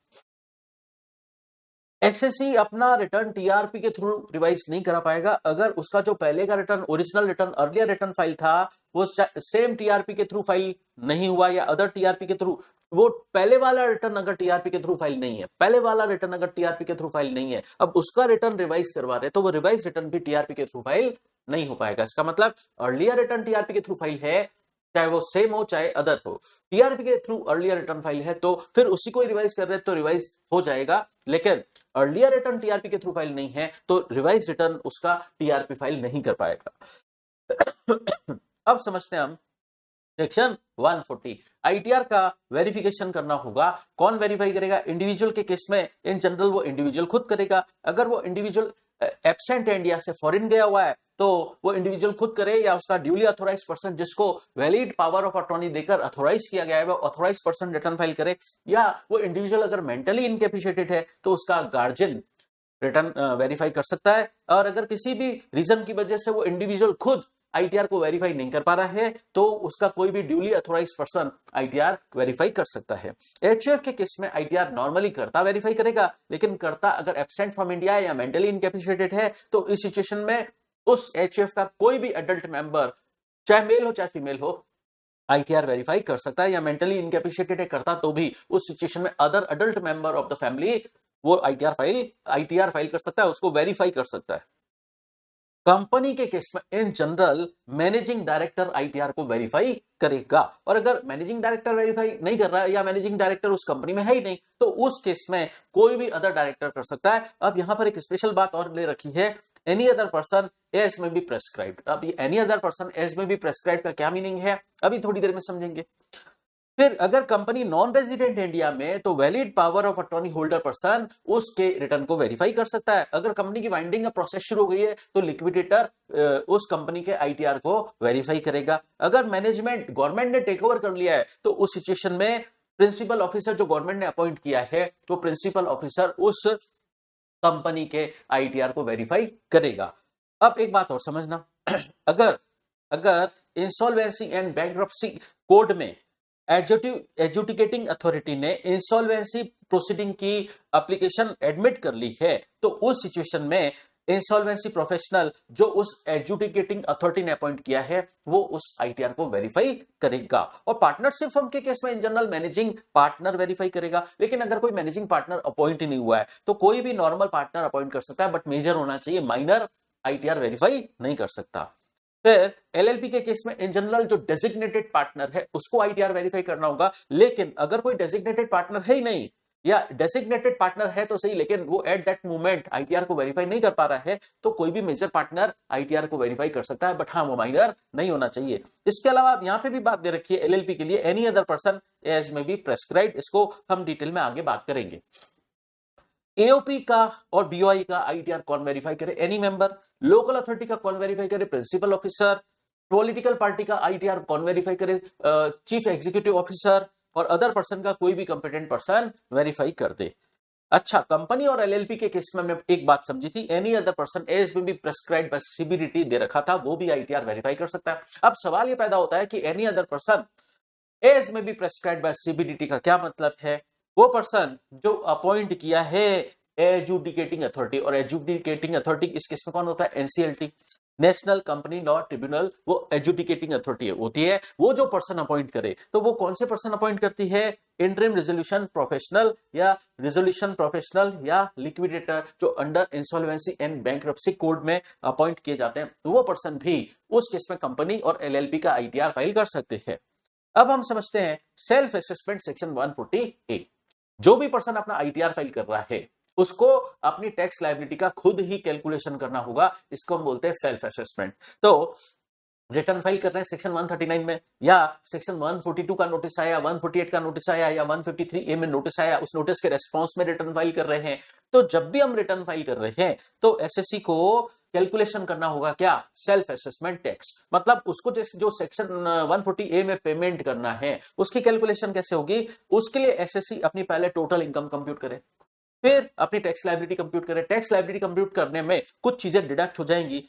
एसएससी अपना रिटर्न टीआरपी के थ्रू रिवाइज नहीं करा पाएगा अगर उसका जो पहले का return, original return, earlier return file था, वो सेम टीआरपी के थ्रू फाइल नहीं हुआ, या अदर टीआरपी के थ्रू, वो पहले वाला रिटर्न अगर टीआरपी के थ्रू फाइल नहीं है, पहले वाला रिटर्न अगर टीआरपी के थ्रू फाइल नहीं है, अब उसका रिटर्न रिवाइज करवा रहे, तो वो रिवाइज रिटर्न भी टीआरपी के थ्रू फाइल नहीं हो पाएगा। इसका मतलब अर्लियर रिटर्न टीआरपी के थ्रू फाइल है, चाहे वो सेम हो चाहे अदर हो, टीआरपी के थ्रू अर्लियर रिटर्न फाइल है, तो फिर उसी को रिवाइज कर रहे हैं तो रिवाइज हो जाएगा। लेकिन अर्लियर रिटर्न टीआरपी के थ्रू फाइल नहीं है तो रिवाइज रिटर्न उसका टीआरपी फाइल नहीं कर पाएगा। अब समझते हैं हम सेक्शन 140 आईटीआर का वेरिफिकेशन करना होगा। कौन वेरीफाई करेगा? इंडिविजुअल के केस में इन जनरल वो इंडिविजुअल खुद करेगा। अगर वो इंडिविजुअल एब्सेंट है, इंडिया से फॉरेन गया हुआ है, तो वो इंडिविजुअल खुद करे, या उसका ड्यूली अथोराइज्ड पर्सन जिसको वैलिड पावर ऑफ अटॉर्नी देकर अथोराइज किया गया है वो अथोराइज्ड पर्सन रिटर्न फाइल करे, या वो इंडिविजुअल अगर मेंटली इनकैपेसिटेटेड है तो उसका गार्जियन रिटर्न वेरीफाई कर सकता है। और अगर किसी भी रीजन की वजह से वो इंडिविजुअल खुद आईटीआर को वेरीफाई नहीं कर पा रहा है तो उसका कोई भी duly authorised person ITR verify कर सकता है। एचयूएफ के केस में आईटीआर नॉर्मली कर्ता वेरीफाई करेगा, लेकिन कर्ता अगर एब्सेंट फ्रॉम इंडिया या मेंटली इनकैपेसिटेटेड है तो इस सिचुएशन में उस एचयूएफ का कोई भी एडल्ट मेंबर, चाहे मेल हो चाहे फीमेल हो, आईटीआर वेरीफाई कर सकता है। या मेंटली इनकैपेसिटेटेड है कर्ता तो भी उस सिचुएशन में other adult member of the family वो आईटीआर फाइल कर सकता है, उसको वेरीफाई कर सकता है। कंपनी के केस में in general managing director ITR को वेरीफाई करेगा, और अगर मैनेजिंग डायरेक्टर वेरीफाई नहीं कर रहा है या मैनेजिंग डायरेक्टर उस कंपनी में है ही नहीं तो उस केस में कोई भी अदर डायरेक्टर कर सकता है। अब यहां पर एक स्पेशल बात और ले रखी है, एनी अदर पर्सन एज में बी प्रेस्क्राइब्ड। अब ये एनी अदर पर्सन एज में बी प्रेस्क्राइब्ड का क्या मीनिंग है अभी थोड़ी देर में समझेंगे। फिर अगर कंपनी नॉन रेजिडेंट इंडिया में तो valid power of attorney holder person उसके रिटर्न को वेरीफाई कर सकता है। अगर कंपनी की वाइंडिंग का प्रोसेस शुरू हो गई है तो लिक्विडेटर उस कंपनी के आईटीआर को वेरीफाई करेगा। अगर मैनेजमेंट गवर्नमेंट ने टेक ओवर कर लिया है तो उस सिचुएशन में प्रिंसिपल ऑफिसर जो गवर्नमेंट ने अपॉइंट किया है तो प्रिंसिपल ऑफिसर उस कंपनी के आईटीआर को वेरीफाई करेगा। अब एक बात और समझना, अगर इंसॉल्वेंसी एंड बैंक्रप्सी कोड में एडजुडिकेटिंग अथॉरिटी ने इंसॉल्वेंसी प्रोसीडिंग की एप्लीकेशन एडमिट कर ली है, तो उस सिचुएशन में इंसॉल्वेंसी प्रोफेशनल जो उस एडजुडिकेटिंग अथॉरिटी ने अपॉइंट किया है वो उस आईटीआर को वेरीफाई करेगा। और पार्टनरशिप फर्म के केस में in general managing partner verify करेगा, लेकिन अगर कोई मैनेजिंग पार्टनर अपॉइंट ही नहीं हुआ है तो कोई भी नॉर्मल पार्टनर अपॉइंट कर सकता है, बट मेजर होना चाहिए, माइनर आईटीआर वेरीफाई नहीं कर सकता। फिर एलएलपी के केस में इन जनरल जो डेजिग्नेटेड पार्टनर है उसको आईटीआर वेरीफाई करना होगा, लेकिन अगर कोई डेजिग्नेटेड पार्टनर है ही नहीं या डेजिग्नेटेड पार्टनर है तो सही लेकिन वो एट दैट मोमेंट आईटीआर को वेरीफाई नहीं कर पा रहा है, तो कोई भी मेजर पार्टनर आईटीआर को वेरीफाई कर सकता है, बट हाँ वो माइनर नहीं होना चाहिए। इसके अलावा आप यहां पे भी बात दे रखी है एलएलपी के लिए, एनी अदर पर्सन एज में बी प्रेस्क्राइब्ड, इसको हम डिटेल में आगे बात करेंगे। एओपी का और बीओआई का आईटीआर कौन वेरीफाई करे? Any member. लोकल अथॉरिटी का कौन वेरीफाई करे? Principal officer. पॉलिटिकल पार्टी का आईटीआर कौन वेरीफाई करे? Chief executive officer. और अदर पर्सन का कोई भी कंपिटेंट पर्सन वेरीफाई कर दे। अच्छा, कंपनी और एलएलपी के केस में हमने एक बात समझी थी, एनी अदर पर्सन एज में बी प्रेस्क्राइब्ड बाय सीबीडीटी दे रखा था, वो भी आईटीआर वेरीफाई कर सकता है। अब सवाल ये पैदा होता है कि एनी अदर पर्सन एज में बी प्रेस्क्राइब्ड बाय सीबीडीटी का क्या मतलब है? वो पर्सन जो अपॉइंट किया है एडजुडिकेटिंग अथॉरिटी, और एडजुडिकेटिंग अथॉरिटी इस केस में कौन होता है? NCLT, national company law tribunal, वो एडजुडिकेटिंग अथॉरिटी होती है। वो जो पर्सन अपॉइंट करे, तो वो कौन से पर्सन अपॉइंट करती है? इंटरिम रेजोल्यूशन प्रोफेशनल या रेजोल्यूशन प्रोफेशनल या लिक्विडेटर, जो under insolvency and bankruptcy code में अपॉइंट किए जाते हैं, तो वो पर्सन भी उस केस में कंपनी और एलएलपी का आईटीआर फाइल कर सकते हैं। अब हम समझते हैं सेल्फ असेसमेंट सेक्शन 140A। जो भी पर्सन अपना आईटीआर फाइल कर रहा है उसको अपनी टैक्स लायबिलिटी का खुद ही कैलकुलेशन करना होगा, इसको हम बोलते हैं सेल्फ असेसमेंट। तो रिटर्न फाइल कर रहे हैं सेक्शन 139 में, या सेक्शन 142 का नोटिस आया, 148 का नोटिस आया, या 153A में नोटिस आया, उस नोटिस के रेस्पॉन्स में रिटर्न फाइल कर रहे हैं, तो जब भी हम रिटर्न फाइल कर रहे हैं तो एसएससी को कैलकुलेशन करना होगा क्या? Self assessment tax. मतलब उसको जो सेक्शन 140A में पेमेंट करना है उसकी कैलकुलेशन कैसे होगी? उसके लिए एसएससी अपनी पहले टोटल इनकम कंप्यूट करे, फिर अपनी टैक्स लायबिलिटी कंप्यूट करे। टैक्स लायबिलिटी कंप्यूट करने में कुछ चीजें डिडक्ट हो जाएंगी।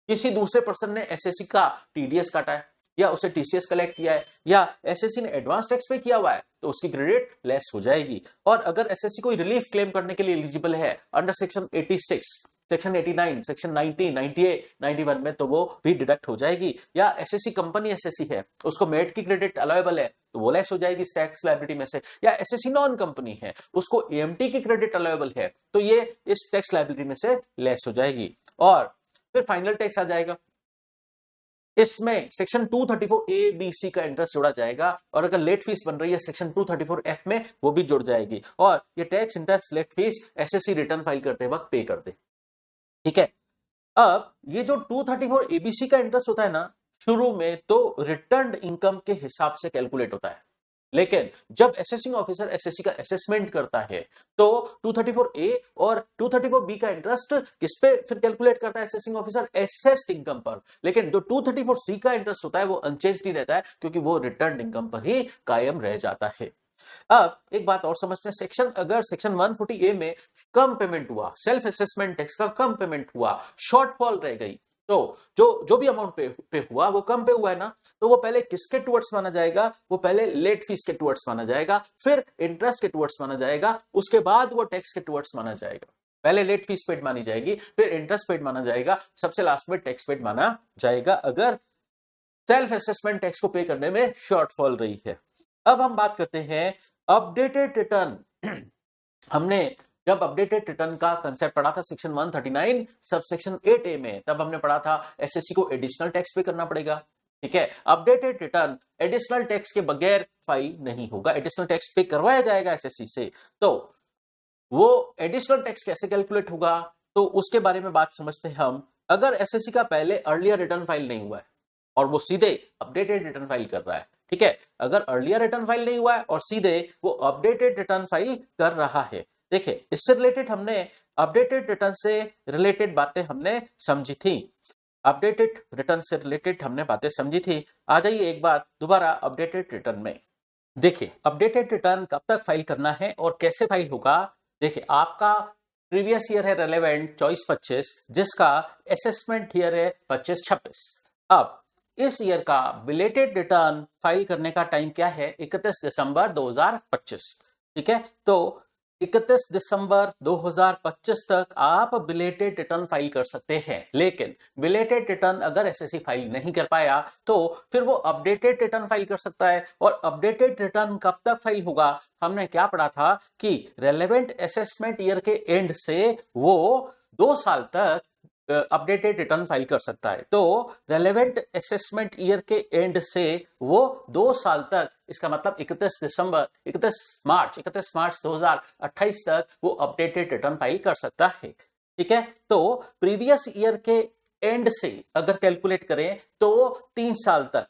किसी दूसरे पर्सन ने एसएससी का टीडीएस काटा है, या उसे टीसीएस कलेक्ट किया है, या एसएससी ने एडवांस टैक्स पे किया हुआ है, तो उसकी क्रेडिट लेस हो जाएगी। और अगर एसएससी कोई रिलीफ क्लेम करने के लिए एलिजिबल है अंडर सेक्शन 86, सेक्शन 89, सेक्शन 90, 98, 91 में, तो वो भी डिडक्ट हो जाएगी। या एसएससी कंपनी एसएससी है, उसको मेट की क्रेडिट अलाउेबल है, तो वो लेस हो जाएगी टैक्स लायबिलिटी में से। या एसएससी नॉन कंपनी है, उसको एएमटी की क्रेडिट अलाउेबल है, तो ये इस टैक्स लायबिलिटी में से लेस हो जाएगी। और फिर फाइनल टैक्स आ जाएगा, इसमें सेक्शन 234A-B-C का इंटरेस्ट जोड़ा जाएगा, और अगर लेट फीस बन रही है सेक्शन 234F में, वो भी जुड़ जाएगी। और ये tax interest late fee SSC return file करते वक्त पे कर दे। ठीक है। अब ये जो 234ABC का इंटरेस्ट होता है ना, शुरू में तो रिटर्न इनकम के हिसाब से कैलकुलेट होता है, लेकिन जब असेसिंग ऑफिसर एसएससी का असेसमेंट करता है तो 234A और 234B का इंटरेस्ट किस पे फिर कैलकुलेट करता है असेसिंग ऑफिसर? एसेस्ड इनकम पर। लेकिन जो 234C का इंटरेस्ट होता है वो अनचेंज्ड ही रहता है, क्योंकि वो रिटर्न इनकम पर ही कायम रह जाता है। अब एक बात और समझते हैं, अगर सेक्शन 140A में कम पेमेंट हुआ, सेल्फ असेसमेंट टैक्स का कम पेमेंट हुआ, शॉर्टफॉल रह गई, तो जो भी अमाउंट पे हुआ वो कम पे हुआ है ना, तो वो पहले किसके टुवर्ड्स माना जाएगा? वो पहले लेट फीस के टुवर्ड्स माना जाएगा, फिर इंटरेस्ट के टुवर्ड्स माना जाएगा, उसके बाद वो टैक्स के टुवर्ड्स माना जाएगा। पहले लेट फीस पेड मानी जाएगी, फिर इंटरेस्ट पेड माना जाएगा, सबसे लास्ट में टैक्स पेड माना जाएगा, अगर सेल्फ असेसमेंट टैक्स को पे करने में शॉर्टफॉल रही है। अब हम बात करते हैं अपडेटेड रिटर्न। हमने जब अपडेटेड रिटर्न का कंसेप्ट पढ़ा था सेक्शन 139 सब सेक्शन 8A में, तब हमने पढ़ा था एसएससी को एडिशनल टैक्स पे करना पड़ेगा। ठीक है, अपडेटेड रिटर्न एडिशनल टैक्स के बगैर फाइल नहीं होगा, एडिशनल टैक्स पे करवाया जाएगा एसएससी से। तो वो एडिशनल टैक्स कैसे कैलकुलेट होगा, तो उसके बारे में बात समझते हैं हम। अगर एसएससी का पहले अर्लियर रिटर्न फाइल नहीं हुआ है और वो सीधे अपडेटेड रिटर्न फाइल कर रहा है, ठीक है, अगर अर्लियर रिटर्न फाइल नहीं हुआ है और सीधे वो अपडेटेड रिटर्न फाइल कर रहा है, देखिए इससे रिलेटेड हमने अपडेटेड रिटर्न से रिलेटेड बातें हमने समझी थी, अपडेटेड रिटर्न से रिलेटेड हमने बातें समझी थी। आ जाइए एक बार दोबारा अपडेटेड रिटर्न में। देखिए अपडेटेड रिटर्न कब तक फाइल करना है और कैसे फाइल होगा। देखिए आपका प्रीवियस ईयर है रेलेवेंट 24-25, जिसका असेसमेंट ईयर है 25-26। अब इस ईयर का बिलेटेड रिटर्न फाइल करने का टाइम क्या है? 31 दिसंबर 2025। ठीक है, तो 31 दिसंबर 2025 तक आप बिलेटेड रिटर्न फाइल कर सकते हैं। लेकिन बिलेटेड रिटर्न अगर एसएससी फाइल नहीं कर पाया तो फिर वो अपडेटेड रिटर्न फाइल कर सकता है। और अपडेटेड रिटर्न कब तक फाइल होगा? हमने क्या पढ़ा था कि रेलेवेंट असेसमेंट ईयर के एंड से वो 2 साल तक अपडेटेड रिटर्न फाइल कर सकता है। तो रेलेवेंट असेसमेंट ईयर के एंड से वो 2 साल तक, इसका मतलब 31 मार्च 2028 तक वो अपडेटेड रिटर्न फाइल कर सकता है। ठीक है, तो प्रीवियस ईयर के एंड से अगर कैलकुलेट करें तो 3 साल तक,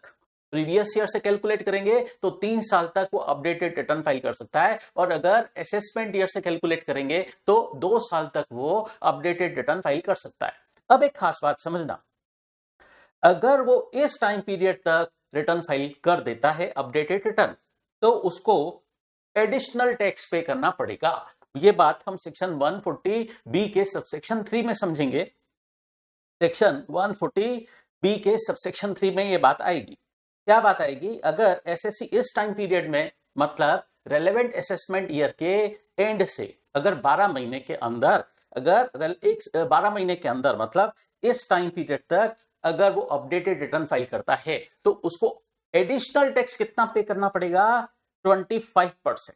प्रीवियस ईयर से कैलकुलेट करेंगे तो 3 साल तक वो अपडेटेड रिटर्न फाइल कर सकता है। और अगर असेसमेंट ईयर से कैलकुलेट करेंगे तो 2 साल तक वो अपडेटेड रिटर्न फाइल कर सकता है। अब एक खास बात समझना, अगर वो इस टाइम पीरियड तक रिटर्न फाइल कर देता है अपडेटेड रिटर्न, तो उसको एडिशनल टैक्स पे करना पड़ेगा। ये बात हम सेक्शन 140 बी के सबसेक्शन 3 में समझेंगे। सेक्शन 140 बी के सबसेक्शन 3 में ये बात आएगी। क्या बात आएगी? अगर एसएससी इस टाइम पीरियड में, मतलब रेलेवेंट असेसमेंट ईयर के एंड से अगर 12 महीने के अंदर, अगर 12 महीने के अंदर मतलब इस टाइम पीरियड तक अगर वो अपडेटेड रिटर्न फाइल करता है तो उसको एडिशनल टैक्स कितना पे करना पड़ेगा? 25%।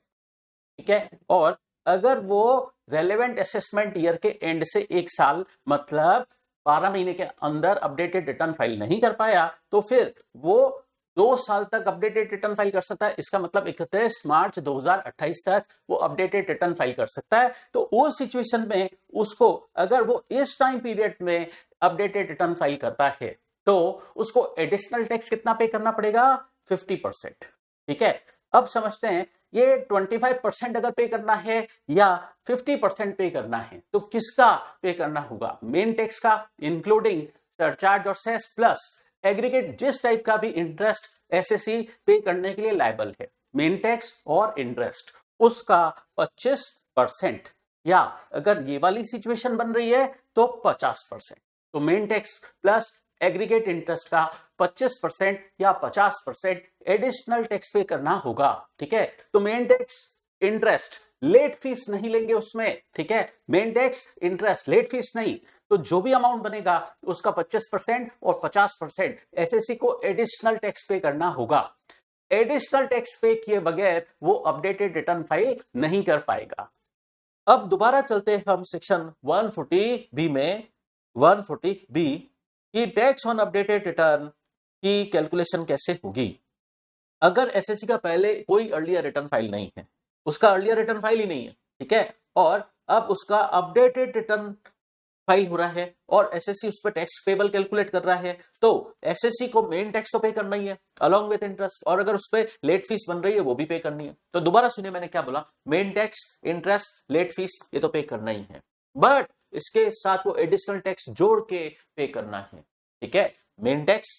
ठीक है, और अगर वो रेलेवेंट असेसमेंट ईयर के एंड से 1 साल मतलब 12 महीने के अंदर अपडेटेड रिटर्न फाइल नहीं कर पाया तो फिर वो 2 साल तक अपडेटेड रिटर्न फाइल कर सकता है। इसका मतलब 31 मार्च 2028 तक वो अपडेटेड रिटर्न फाइल कर सकता है। तो उस सिचुएशन में उसको, अगर वो इस टाइम पीरियड में अपडेटेड रिटर्न फाइल करता है तो उसको एडिशनल टैक्स कितना पे करना पड़ेगा? 50%। ठीक है, अब समझते हैं ये 25% अगर पे करना है या 50% पे करना है तो किसका पे करना होगा? मेन टैक्स का, इंक्लूडिंग सरचार्ज और सेस प्लस एग्रीगेट जिस टाइप का भी इंटरेस्ट एसएससी पे करने के लिए लायबल है, मेन टैक्स और इंटरेस्ट, उसका 25%, या अगर ये वाली सिचुएशन बन रही है तो 50%। तो main tax plus aggregate interest का 25% या 50% एडिशनल टैक्स पे करना होगा। ठीक है, तो main tax, interest, late fee नहीं लेंगे उसमें। ठीक है, main tax, interest, late fee नहीं, तो जो भी अमाउंट बनेगा उसका 25% और 50% एसएससी को एडिशनल टैक्स पे करना होगा। एडिशनल टैक्स पे किए बगैर वो अपडेटेड रिटर्न फाइल नहीं कर पाएगा। अब दोबारा चलते हैं हम सेक्शन 140 बी में। 140 बी कि टैक्स ऑन अपडेटेड रिटर्न की कैलकुलेशन कैसे होगी? अगर एसएससी का पहले कोई अर्लियर रिटर्न फाइल नहीं है, उसका अर्लियर रिटर्न फाइल ही नहीं है, ठीक है, और अब उसका अपडेटेड रिटर्न फाइल हो रहा है और एसएससी उस पर टैक्स पेबल कैलकुलेट कर रहा है, तो एसएससी को मेन टैक्स तो पे करना ही है अलॉन्ग विद इंटरेस्ट, और अगर उस पर लेट फीस बन रही है वो भी पे करनी है। तो दोबारा सुनिए मैंने क्या बोला, main tax, interest, late fee ये तो पे करना ही है, बट इसके साथ वो एडिशनल टैक्स जोड़ के पे करना है। ठीक है, main tax,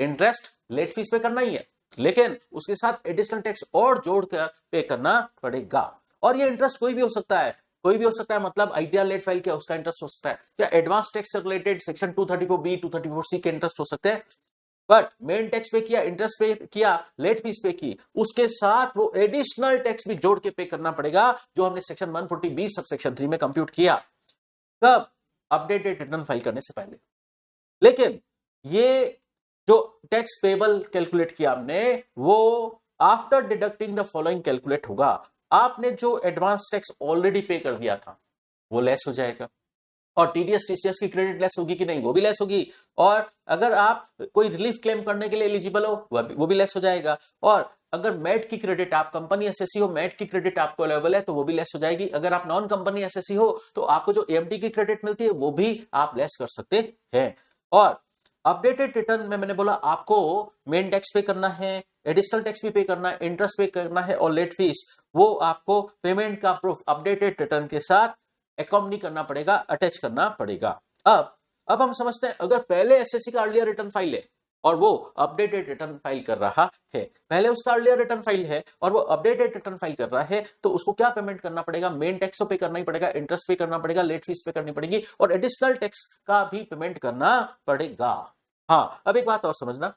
interest, late fee pay करना ही है, लेकिन उसके साथ एडिशनल टैक्स और जोड़कर पे करना पड़ेगा। और ये इंटरेस्ट कोई भी हो सकता है, कोई भी हो सकता है, मतलब आईटीआर लेट फाइल क्या उसका इंटरेस्ट हो सकता है, या एडवांस टैक्स से रिलेटेड सेक्शन 234B 234C के इंटरेस्ट हो सकते हैं, बट मेन टैक्स पे किया, इंटरेस्ट पे किया, लेट फीस पे की, उसके साथ वो एडिशनल टैक्स भी जोड़ के पे करना पड़ेगा जो हमने सेक्शन 140B सबसेक्शन 3 में कंप्यूट किया। कब? अपडेटेड रिटर्न फाइल करने से पहले। लेकिन ये जो टैक्स पेबल कैलकुलेट किया हमने वो after deducting the following calculate होगा। आपने जो एडवांस टैक्स ऑलरेडी पे कर दिया था वो लेस हो जाएगा, और टीडीएस टीसीएस की क्रेडिट लेस होगी कि नहीं, वो भी लेस होगी, और अगर आप कोई रिलीफ क्लेम करने के लिए एलिजिबल हो वो भी लेस हो जाएगा, और अगर मैट की क्रेडिट, आप कंपनी एसएससी हो, मैट की क्रेडिट आपको अवेलेबल है तो वो भी लेस हो जाएगी। अगर आप नॉन कंपनी एसएससी हो तो आपको जो एएमटी की क्रेडिट मिलती है वो भी आप लेस कर सकते हैं। और अपडेटेड रिटर्न में मैंने बोला आपको मेन टैक्स पे करना है, एडिशनल टैक्स भी पे करना है, इंटरेस्ट पे करना है, और लेट फीस वो आपको पेमेंट का प्रूफ अपडेटेड रिटर्न के साथ अकॉम्पनी करना पड़ेगा, अटैच करना पड़ेगा। अब हम समझते हैं अगर पहले एसएससी का अर्लियर रिटर्न फाइल है और वो अपडेटेड रिटर्न फाइल कर रहा है, पहले उसका अर्लियर रिटर्न फाइल है और वो अपडेटेड रिटर्न फाइल कर रहा है, तो उसको क्या पेमेंट करना पड़ेगा? मेन टैक्स तो पे करना ही पड़ेगा, इंटरेस्ट पे करना पड़ेगा, लेट फीस पे करनी पड़ेगी, और एडिशनल टैक्स का भी पेमेंट करना पड़ेगा। हाँ, अब एक बात और समझना,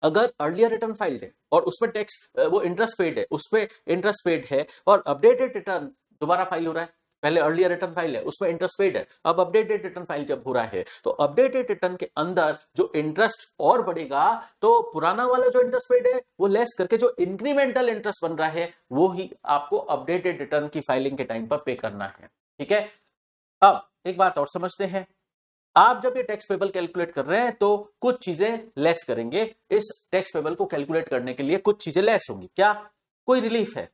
अगर अर्लियर रिटर्न फाइल है और उसमें टैक्स वो इंटरेस्ट पेड है, उसपे इंटरेस्ट पेड है और अपडेटेड रिटर्न दोबारा फाइल हो रहा है, पहले अर्लियर रिटर्न फाइल है उसमें इंटरेस्ट पेड है, अब अपडेटेड रिटर्न फाइल जब हो रहा है तो अपडेटेड रिटर्न के अंदर जो इंटरेस्ट और बढ़ेगा, तो पुराना वाला जो इंटरेस्ट पेड है वो लेस करके जो इंक्रीमेंटल इंटरेस्ट बन रहा है वो ही आपको अपडेटेड रिटर्न की फाइलिंग के टाइम पर पे करना है। ठीक है, अब एक बात और समझते हैं, आप जब ये टैक्स पेबल कैलकुलेट कर रहे हैं तो कुछ चीजें लेस करेंगे। इस टैक्स पेबल को कैलकुलेट करने के लिए कुछ चीजें लेस होंगी। क्या? कोई रिलीफ है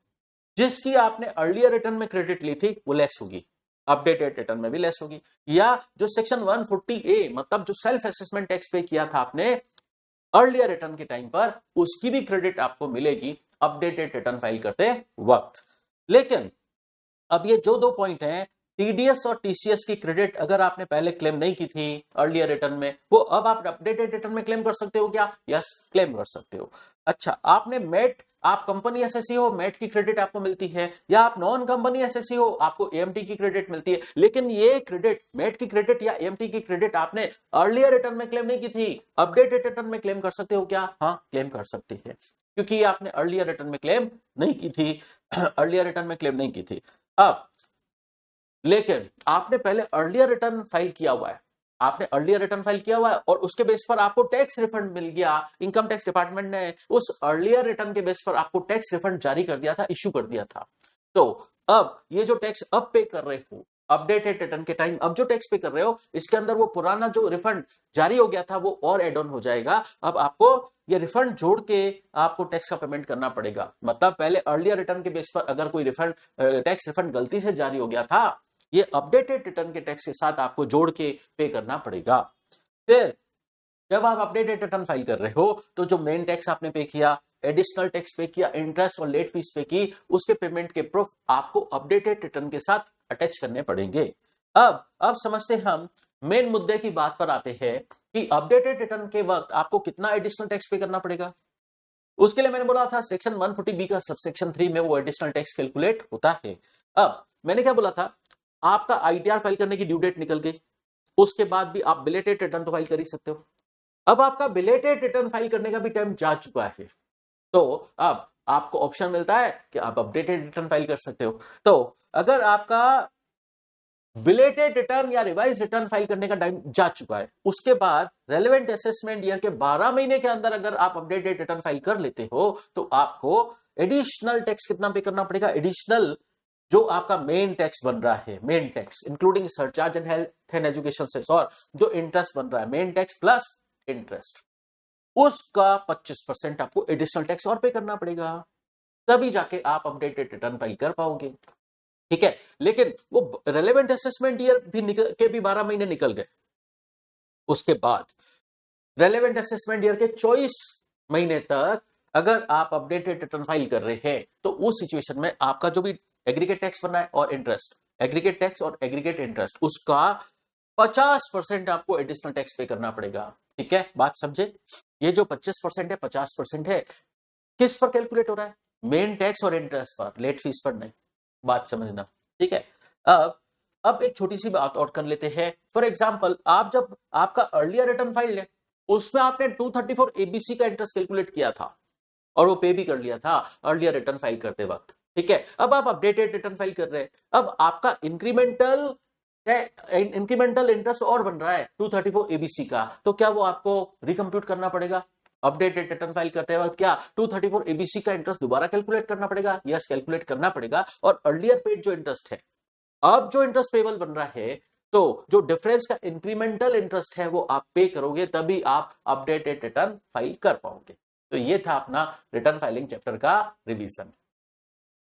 जिसकी आपने अर्लियर रिटर्न में क्रेडिट ली थी वो लेस होगी, अपडेटेड रिटर्न में भी लेस होगी, या जो सेक्शन 140A मतलब जो सेल्फ असेसमेंट टैक्स पे किया था आपने अर्लियर रिटर्न के टाइम पर, उसकी भी क्रेडिट आपको मिलेगी अपडेटेड रिटर्न फाइल करते वक्त। लेकिन अब ये जो दो पॉइंट हैं, टीडीएस और टीसीएस की क्रेडिट अगर आपने पहले क्लेम नहीं की थी अर्लियर रिटर्न में, वो अब आप अपडेटेड रिटर्न में क्लेम कर सकते हो क्या? यस, क्लेम कर सकते हो। अच्छा, आपने मेट, आप कंपनी एसएससी हो, मेट की क्रेडिट आपको मिलती है, या आप नॉन कंपनी एसएससी हो, आपको एएमटी की क्रेडिट मिलती है, लेकिन ये क्रेडिट, मेट की क्रेडिट या एएमटी की क्रेडिट आपने अर्लियर रिटर्न में क्लेम नहीं की थी, अपडेटेड रिटर्न में क्लेम कर सकते हो क्या? हाँ, क्लेम कर सकते हैं, क्योंकि आपने अर्लियर रिटर्न में क्लेम नहीं की थी, अर्लियर रिटर्न में क्लेम नहीं की थी। अब लेकिन आपने पहले अर्लियर रिटर्न फाइल किया हुआ है, आपने अर्लियर रिटर्न फाइल किया हुआ है और उसके बेस पर आपको टैक्स रिफंड मिल गया, इनकम टैक्स डिपार्टमेंट ने उस अर्लियर रिटर्न के बेस पर आपको टैक्स रिफंड जारी कर दिया था, इश्यू कर दिया था। तो अब ये जो टैक्स अब पे कर रहे हो अपडेटेड रिटर्न के टाइम, अब जो टैक्स पे कर रहे हो इसके अंदर वो पुराना जो रिफंड जारी हो गया था वो और एड ऑन हो जाएगा। अब आपको ये रिफंड जोड़ के आपको टैक्स का पेमेंट करना पड़ेगा। मतलब पहले अर्लियर रिटर्न के बेस पर अगर कोई रिफंड, टैक्स रिफंड गलती से जारी हो गया था, ये अपडेटेड रिटर्न के टैक्स के साथ आपको जोड़ के पे करना पड़ेगा। फिर जब आप अपडेटेड रिटर्न फाइल कर रहे हो तो जो मेन टैक्स आपने पे किया, एडिशनल टैक्स पे किया, इंटरेस्ट और लेट फीस पे की, उसके पेमेंट के प्रूफ आपको अपडेटेड रिटर्न के साथ अटैच करने पड़ेंगे। अब समझते हम मेन मुद्दे की बात पर आते हैं कि अपडेटेड रिटर्न के वक्त आपको कितना एडिशनल टैक्स पे करना पड़ेगा। उसके लिए मैंने बोला था सेक्शन 140B का सबसेक्शन 3 में वो एडिशनल टैक्स कैलकुलेट होता है। अब मैंने क्या बोला था, आपका आईटीआर फाइल करने की ड्यू डेट निकल गई, उसके बाद भी आप बिलेटेड रिटर्न तो फाइल कर ही सकते हो। अब आपका बिलेटेड रिटर्न फाइल करने का भी टाइम जा चुका है, तो अब आपको ऑप्शन मिलता है कि आप अपडेटेड रिटर्न फाइल कर सकते हो। तो अगर आपका बिलेटेड रिटर्न या रिवाइज रिटर्न फाइल करने का टाइम जा चुका है, उसके बाद रेलेवेंट असेसमेंट ईयर के 12 महीने के अंदर अगर आप अपडेटेड रिटर्न फाइल कर लेते हो तो आपको एडिशनल टैक्स कितना पे करना पड़ेगा? एडिशनल जो आपका मेन टैक्स बन रहा है, main tax including surcharge and health and education cess, और जो इंटरेस्ट बन रहा है मेन टैक्स प्लस इंटरेस्ट, उसका 25% आपको एडिशनल टैक्स और पे करना पड़ेगा, तभी जाके आप अपडेटेड रिटर्न फाइल कर पाओगे। ठीक है, लेकिन वो रेलेवेंट असेसमेंट ईयर भी निकल के भी 12 महीने निकल गए, उसके बाद रेलेवेंट असेसमेंट ईयर के 24 महीने तक अगर आप अपडेटेड रिटर्न फाइल कर रहे हैं तो उस सिचुएशन में आपका जो भी एग्रीगेट टैक्स बना है और इंटरेस्ट, एग्रीगेट टैक्स और एग्रीगेट इंटरेस्ट, उसका 50% आपको एडिशनल टैक्स पे करना पड़ेगा। ठीक है, बात समझे? ये जो 25% है, 50% है, किस पर कैलकुलेट हो रहा है? मेन टैक्स और इंटरेस्ट पर, लेट फीस पर नहीं। बात समझना, ठीक है। अब एक छोटी सी बात और कर लेते हैं। फॉर एग्जांपल, आप जब आपका अर्लियर रिटर्न फाइल है उसमें आपने 234 एबीसी का इंटरेस्ट कैलकुलेट किया था और वो पे भी कर लिया था अर्लियर रिटर्न फाइल करते वक्त। ठीक है, अब आप अपडेटेड रिटर्न फाइल कर रहे हैं, अब आपका इंक्रीमेंटल इंटरेस्ट और बन रहा है 234 एबीसी का, तो क्या वो आपको रिकम्प्यूट करना पड़ेगा? अपडेटेड रिटर्न फाइल करते वक्त क्या 234 एबीसी का इंटरेस्ट दोबारा कैलकुलेट करना पड़ेगा? यस, कैलकुलेट करना पड़ेगा। और अर्लियर पेड जो इंटरेस्ट है, अब जो इंटरेस्ट पेबल बन रहा है, तो जो डिफरेंस का इंक्रीमेंटल इंटरेस्ट है वो आप पे करोगे, तभी आप अपडेटेड रिटर्न फाइल कर पाओगे। तो ये था अपना रिटर्न फाइलिंग चैप्टर का रिवीजन।